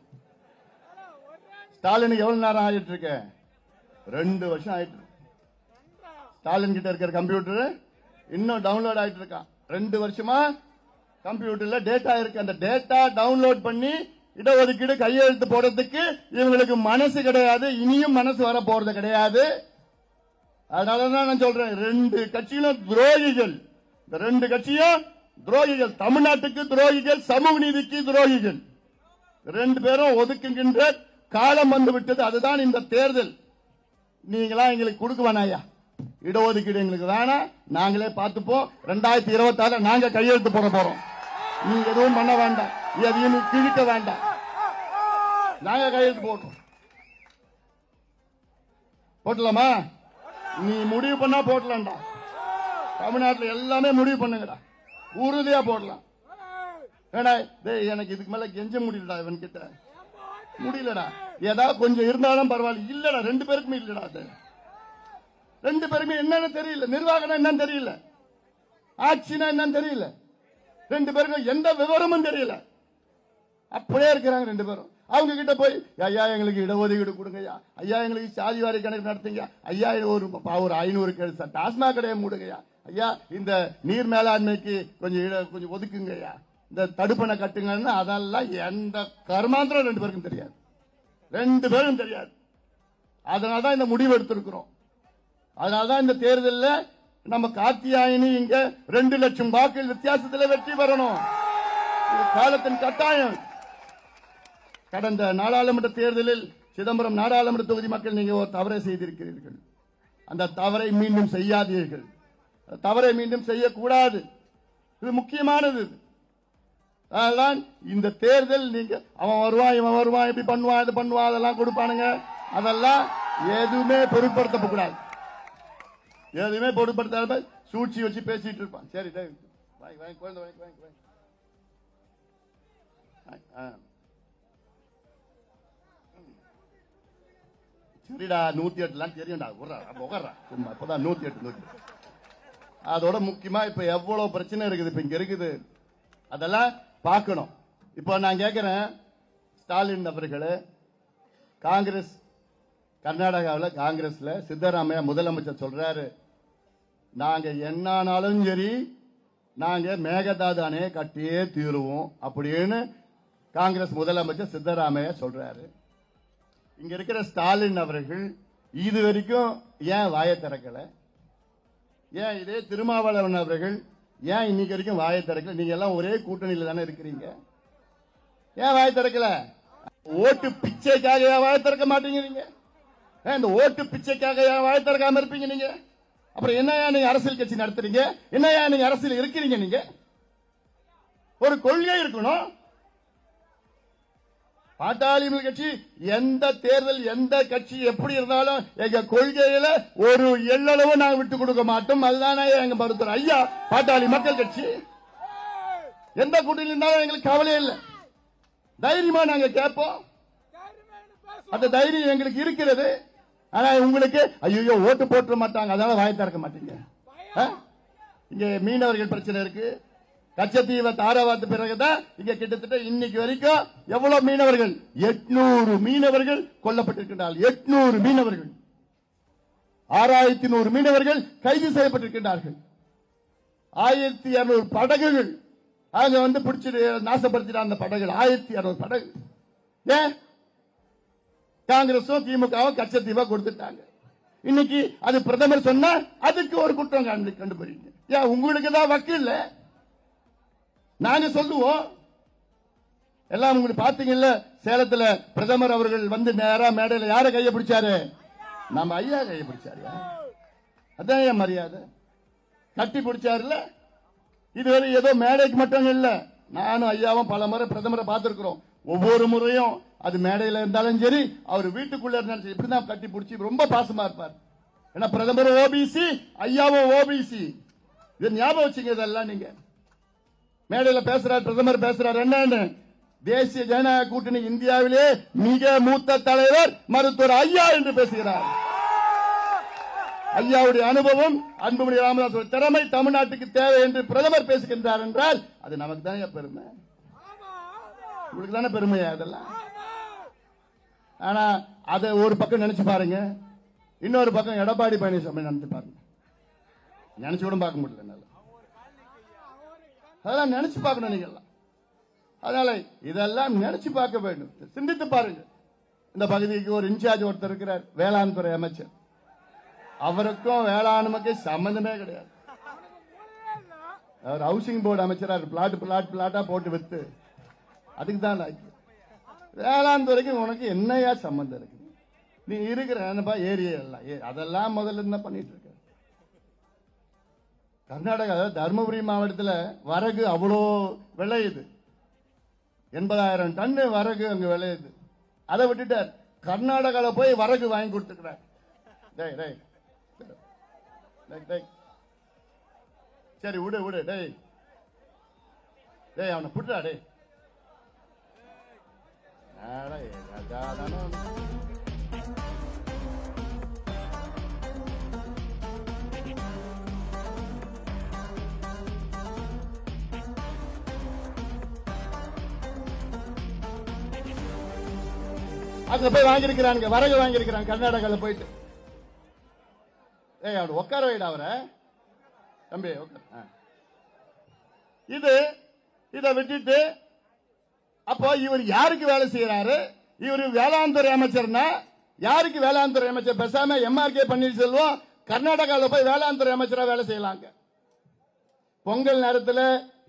ஸ்டாலினுக்கு எவ்வளவு நேரம் ஆகிட்டு இருக்க? 2 வருஷம் ஆயிட்டு இருக்கு. ஸ்டாலின் கிட்ட இருக்கிற கம்ப்யூட்டர் இன்னும் டவுன்லோட் ஆயிட்டு இருக்கான். 2 வருஷமா கம்ப்யூட்டர்ல டேட்டா இருக்கு. அந்த டேட்டா டவுன்லோட் பண்ணி இடஒதுக்கீடு கையெழுத்து போடுறதுக்கு இவங்களுக்கு மனசு கிடையாது, இனியும் மனசு வர போறது கிடையாது. அதனாலதான் நான் சொல்றேன், 2 கட்சிகளும் துரோகிகள். இந்த 2 கட்சியும் துரோகிகள், தமிழ்நாட்டுக்கு துரோகிகள், சமூக நீதிக்கு துரோகிகள். 2 பேரும் ஒதுக்குகின்ற காலம் வந்து விட்டது. அதுதான் இந்த தேர்தல். நீங்களா எங்களுக்கு கொடுக்க வேணாயா இடஒதுக்கீடு? எங்களுக்கு வேணாம், நாங்களே பார்த்துப்போம். 2026 நாங்க கையெழுத்து போட போறோம். நீங்க எதுவும் பண்ண வேண்டாம், எதையும் கிழிக்க வேண்டாம், நாங்க கையெழுத்து போட்டோம். போட்டலாமா? நீ முடிவு பண்ணா போட்டலாம்டா. தமிழ்நாட்டில் எல்லாமே முடிவு பண்ணுங்கடா, உறுதியா போடலாம். ஏடா எனக்கு இதுக்கு மேல கெஞ்ச முடியலடா, இவன் கிட்ட முடியலடா. ஏதாவது கொஞ்சம் இருந்தாலும் பரவாயில்ல. இல்லடா, 2 பேருக்குமே இல்லடா. அது 2 பேருமே என்னன்னு தெரியல, நிர்வாகம் என்னன்னு தெரியல, ஆட்சினா என்னன்னு தெரியல, 2 பேருக்கும் எந்த விவரமும் தெரியல. அப்படியே இருக்கிறாங்க 2 பேரும். அவங்க கிட்ட போய் ஐயா எங்களுக்கு இடஒதுக்கீடு கொடுங்கய்யா, ஐயா எங்களுக்கு சாதிவாரி கணக்கு நடத்துங்க, ஐயா ஒரு 500 டாஸ்மாக் கடையை மூடுங்கய்யா, ஐயா இந்த நீர் மேலாண்மைக்கு கொஞ்சம் ஒதுக்குங்கய்யா, இந்த தடுப்பணை கட்டுங்கன்னு. அதெல்லாம் எந்த கர்மாந்திரம் 2 பேருக்கும் தெரியாது, 2 பேரும் தெரியாது. அதனாலதான் இந்த முடிவு எடுத்திருக்கிறோம். அதனாலதான் இந்த தேர்தலில் நம்ம காத்தியாயினி இங்க 2 லட்சம் வாக்குகள் வித்தியாசத்தில் வெற்றி பெறணும். இது காலத்தின் கட்டாயம். கடந்த நாடாளுமன்ற தேர்தலில் சிதம்பரம் நாடாளுமன்ற தொகுதி மக்கள் நீங்க ஒரு தவறை செய்திருக்கிறீர்கள். அந்த தவறை மீண்டும் செய்யாதீர்கள், தவறை மீண்டும் செய்யக்கூடாது. இது முக்கியமானது. அதனால் இந்த தேர்தல் நீங்க அவன் வருவான் இவன் வருவான் இப்படி பண்ணுவான் இது பண்ணுவான் அதெல்லாம் கொடுப்பானுங்க, அதெல்லாம் எதுவுமே பொருட்படுத்தக்கூடாது. எதுவுமே பொருட்படுத்தாம சூழ்ச்சி வச்சு பேசிட்டு இருப்பான். சரி குழந்தை வாங்கி சரிடா 108 தெரியும்டா. சும்மா இப்பதான் 108. அதோட முக்கியமா இப்ப எவ்வளவு பிரச்சனை இருக்குது இப்ப இங்க இருக்குது, அதெல்லாம் பார்க்கணும். இப்போ நான் கேட்கிறேன், ஸ்டாலின் அவர்களே, காங்கிரஸ் கர்நாடகாவில் காங்கிரஸ்ல சித்தராமையா முதலமைச்சர் சொல்றாரு, நாங்க என்னானாலும் சரி நாங்க மேகதாது அணையை கட்டியே தீருவோம் அப்படின்னு காங்கிரஸ் முதலமைச்சர் சித்தராமையா சொல்றாரு. இங்க இருக்கிற ஸ்டாலின் அவர்கள் இது வரைக்கும் ஏன் வாயை திறக்கல? ஏன் இதே திருமாவளவன் அவர்கள் ஏன் இன்னைக்கு வரைக்கும் வாயை திறக்கல? நீங்க எல்லாம் ஒரே கூட்டணியில தானே இருக்கிறீங்க, ஏன் வாயை திறக்கல? ஓட்டு பிச்சைக்காக வாயை திறக்க மாட்டீங்க நீங்க? இந்த ஓட்டு பிச்சைக்காக வாயை திறக்காம இருப்பீங்க நீங்க? அப்புறம் என்னையா நீங்க அரசியல் கட்சி நடத்துறீங்க? என்னையா நீங்க அரசியல் இருக்கிறீங்க? நீங்க ஒரு கொள்கை இருக்கணும். பாட்டாளி மக்கள் கட்சி எந்த தேர்தல் எந்த கட்சி எப்படி இருந்தாலும் எங்க கொள்கையில ஒரு எள்ளளவு நாங்க விட்டு கொடுக்க மாட்டோம். அதுதானே எங்க மருத்துவர் ஐயா பாட்டாளி மக்கள் கட்சி. எந்த கூட்டணியில் இருந்தாலும் எங்களுக்கு கவலை இல்லை, தைரியமா நாங்க கேட்போம். அந்த தைரியம் எங்களுக்கு இருக்கிறது. ஆனா உங்களுக்கு ஐயோ ஓட்டு போட்டுற மாட்டாங்க, அதனால வாயை திறக்க மாட்டீங்க. இங்க மீனவர்கள் பிரச்சனை இருக்கு. கச்சத்தீவை தாராவாத்து பிறகுதான் இங்க கிட்டத்தட்ட இன்னைக்கு வரைக்கும் எவ்வளவு மீனவர்கள் 800 மீனவர்கள் கொல்லப்பட்டிருக்கிறார்கள். 800 மீனவர்கள், 6100 மீனவர்கள் கைது செய்யப்பட்டிருக்கிறார்கள். 1200 படகுகள் அங்க வந்து பிடிச்சிட்டு நாசப்படுத்தின அந்த படகுகள் 1200 படகு. ஏன் காங்கிரஸும் திமுகவும் கச்சத்தீவா கொடுத்துட்டாங்க. இன்னைக்கு அது பிரதமர் சொன்னா அதுக்கு ஒரு குற்றம் கண்டுபிடிங்க. ஏன் உங்களுக்கு தான் வக்கு இல்ல? நாங்க சொல்லுவோம். எல்லாம் உங்களுக்கு பாத்தீங்கல்ல, சேலத்துல பிரதமர் அவர்கள் வந்து நேரா மேடையில் யார கைய பிடிச்சாரு? நம்ம ஐயா கைய பிடிச்சாரு. அதான் ஏன் மரியாதை கட்டி பிடிச்சாருல. இதுவரை ஏதோ மேடைக்கு மட்டும் இல்ல, நானும் ஐயாவும் பல முறை பிரதமரை பார்த்திருக்கிறோம். ஒவ்வொரு முறையும் அது மேடையில் இருந்தாலும் சரி, அவர் வீட்டுக்குள்ள இருந்தாலும் சரி, இப்படிதான் கட்டி பிடிச்சி ரொம்ப பாசமா இருப்பார். ஏன்னா பிரதமர் ஓபிசி, ஐயாவும் ஓபிசி. இது ஞாபகம் வச்சுங்க. இதெல்லாம் நீங்க மேடையில பேசுறாரு, பிரதமர் பேசுறாரு என்னன்னு, தேசிய ஜனநாயக கூட்டணி இந்தியாவிலே மிக மூத்த தலைவர் மருத்துவர் ஐயா என்று பேசுகிறார். ஐயாவுடைய அனுபவம், அன்புமணி ராமதாஸ் திறமை தமிழ்நாட்டுக்கு தேவை என்று பிரதமர் பேசுகின்றார் என்றால் அது நமக்கு தானே பெருமை, உங்களுக்கு தானே பெருமையா இதெல்லாம். ஆனா அதை ஒரு பக்கம் நினைச்சு பாருங்க, இன்னொரு பக்கம் எடப்பாடி பழனிசாமி நினைச்சு பாருங்க. நினைச்சு கூட பார்க்க முடியல என்னால. அதெல்லாம் நினைச்சு பார்க்கணும் நீங்க எல்லாம். அதனால இதெல்லாம் நினைச்சு பார்க்க வேண்டும், சிந்தித்து பாருங்க. இந்த பகுதிக்கு ஒரு இன்சார்ஜ் ஒருத்தர் இருக்கிறார், வேளாண் துறை அமைச்சர். அவருக்கும் வேளாண்மைக்கு சம்பந்தமே கிடையாது. அவர் ஹவுசிங் போர்டு அமைச்சரா பிளாட்டா போட்டு வித்து அதுக்கு தான் வேளாண் துறைக்கு உனக்கு என்னையா சம்பந்தம் இருக்கு? நீ இருக்கிற ஏரியா எல்லாம் அதெல்லாம் முதல்ல இருந்தா பண்ணிட்டு இருக்க. கர்நாடகா தர்மபுரி மாவட்டத்தில் வரகு அவ்வளோ விளையுது, 80,000 டன் வரகு அங்க விளையுது. அதை விட்டுட்டார், கர்நாடகாவில் போய் வரகு வாங்கி கொடுத்துக்கிறார். சரி விடு டேய் அவனை புட்டா டேய். அங்க போய் வாங்கியிருக்கிறாங்க, வரகு வாங்கியிருக்கிறாங்க கர்நாடகாவில் போயிட்டு. அவனை உட்கார வைடா அவரை தம்பி உட்கார. இதை விட்டுட்டு அப்போ இவர் யாருக்கு வேலை செய்யறாரு? இவர் வேளாண் துறை அமைச்சர்னா யாருக்கு வேளாண் துறை அமைச்சர்? பேசாம எம்ஆர்கே பன்னீர்செல்வம் கர்நாடகாவில் போய் வேளாண் துறை அமைச்சரா வேலை செய்யலாங்க. பொங்கல் நேரத்தில்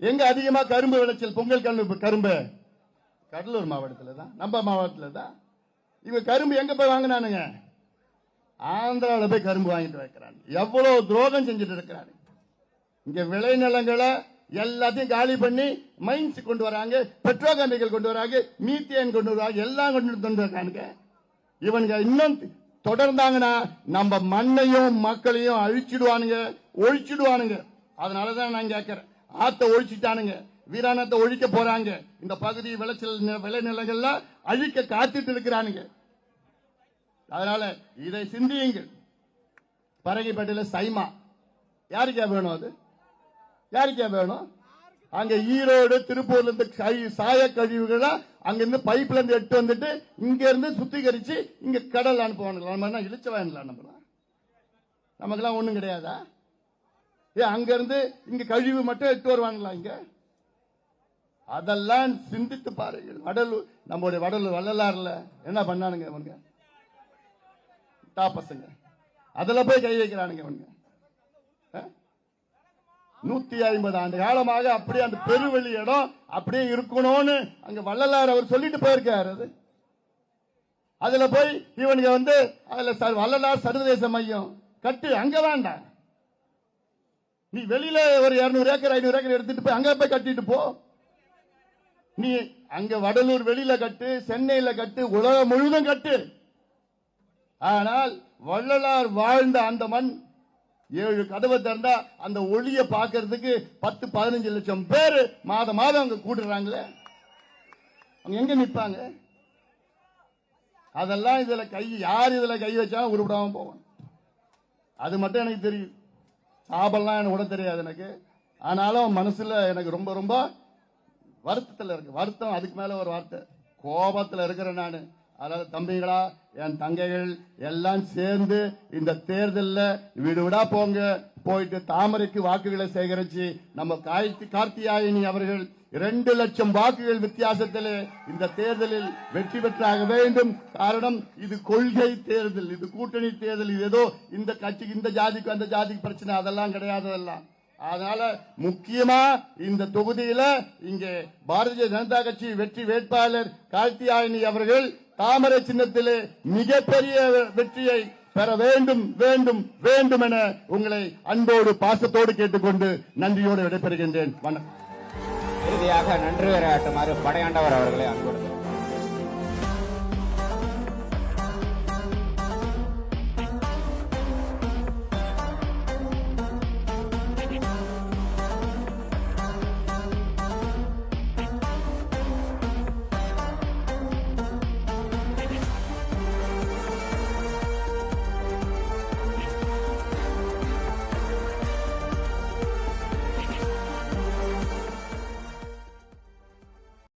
எங்க அதிகமா கரும்பு விளைச்சல்? பொங்கல் கரும்பு கடலூர் மாவட்டத்தில் தான், நம்ம மாவட்டத்தில் தான். இவங்க கரும்பு எங்க போய் வாங்கினானுங்க? ஆந்திராவில் போய் கரும்பு வாங்கிட்டு வைக்கிறாங்க. எவ்வளவு துரோகம் செஞ்சுட்டு இருக்கிறாங்க. இங்க விளைநிலங்களை எல்லாத்தையும் காலி பண்ணி மைன்ஸ் கொண்டு வராங்க, பெட்ரோகெமிக்கல் கொண்டு வராங்க, மீத்தேன் கொண்டு வராங்க, எல்லாம் கொண்டு வராங்க. இவனுங்க இன்னும் தொடர்ந்தாங்கன்னா நம்ம மண்ணையும் மக்களையும் அழிச்சிடுவானுங்க, ஒழிச்சிடுவானுங்க. அதனாலதான் நான் கேட்கிறேன், ஆத்த ஒழிச்சிட்டானுங்க, வீராணத்தை ஒழிக்க போறாங்க, இந்த பகுதி விளைநிலங்கள்ல அழிக்க காத்துட்டு இருக்கிறானுங்க. அதனால இதை சிந்தியுங்கள். பரங்கிப்பேட்டையில சைமா யாருக்கே வேணும்? அது யாருக்கே வேணும்? அங்க ஈரோடு திருப்பூர்ல இருந்து சாய கழிவுகளை அங்கிருந்து பைப்ல இருந்து எடுத்து வந்துட்டு இங்க இருந்து சுத்திகரிச்சு இங்க கடல் அனுப்புவானுங்களா? நம்ம என்ன இழிச்ச வேண்டாம்? நமக்கெல்லாம் ஒண்ணும் கிடையாதா? அங்க இருந்து இங்க கழிவு மட்டும் எடுத்து வருவாங்களா? இங்க அதெல்லாம் சிந்தித்து பாருங்கள். வடலூர், நம்முடைய வடலூர் வள்ளலாறுல என்ன பண்ணானுங்க இவங்க? பசங்க அதுல போய் கை வைக்கிறானுங்க இவங்க. 150 ஆண்டு காலமாக அப்படியே அந்த பெருவெளி இடம் அப்படியே இருக்கணும்னு அங்க வள்ளலார் அவர் சொல்லிட்டு போயிருக்காரு. அதுல போய் இவனுங்க அதுல வள்ளலார் சர்வதேச மையம் கட்டு, அங்க வேண்டாம். நீ வெளியில ஒரு 200 ஏக்கர் 500 ஏக்கர் எடுத்துட்டு போய் அங்க போய் கட்டிட்டு போ. நீ அங்க வடலூர் வெளியில கட்டு, சென்னையில கட்டு, உலகம் முழுவதும் கட்டு. ஆனால் வள்ளலார் வாழ்ந்த அந்த மண் 7 கதவை திறந்தா அந்த ஒளியை பார்க்கறதுக்கு 10-15 லட்சம் பேர் மாதம் அங்க கூடுறாங்களே, அவங்க எங்க நிற்பாங்க? அதெல்லாம் இதுல யார் இதுல கை வச்சாலும் உருப்படாம போவான். அது மட்டும் எனக்கு தெரியும். சாபெல்லாம் எனக்கு கூட தெரியாது எனக்கு. ஆனாலும் மனசுல எனக்கு ரொம்ப ரொம்ப வருத்தத்தில் இருக்கு. வருத்தம், அதுக்கு மேல ஒரு வார்த்தை, கோபத்தில் இருக்கிறேன் நானு. அதாவது தம்பிகளா, என் தங்கைகள் எல்லாம் சேர்ந்து இந்த தேர்தலில் வீடு விடா போங்க, போயிட்டு தாமரைக்கு வாக்குகளை சேகரிச்சு நம்ம கார்த்தியாயினி அவர்கள் 2 லட்சம் வாக்குகள் வித்தியாசத்தில் இந்த தேர்தலில் வெற்றி பெற்றாக வேண்டும். காரணம், இது கொள்கை தேர்தல், இது கூட்டணி தேர்தல். இது ஏதோ இந்த கட்சிக்கு இந்த ஜாதிக்கு அந்த ஜாதிக்கு பிரச்சனை அதெல்லாம் கிடையாததெல்லாம். அதனால முக்கியமா இந்த தொகுதியில இங்கே பாரதிய ஜனதா கட்சி வெற்றி வேட்பாளர் கார்த்தியாயினி அவர்கள் தாமரை சின்னத்திலே மிகப்பெரிய வெற்றியை பெற வேண்டும் வேண்டும் வேண்டும் என உங்களை அன்போடு பாசத்தோடு கேட்டுக்கொண்டு நன்றியோடு விடைபெறுகின்றேன். வணக்கம். இறுதியாக நன்றி உரையாற்றுமாறு படையாண்டவர் அவர்களை அன்போடு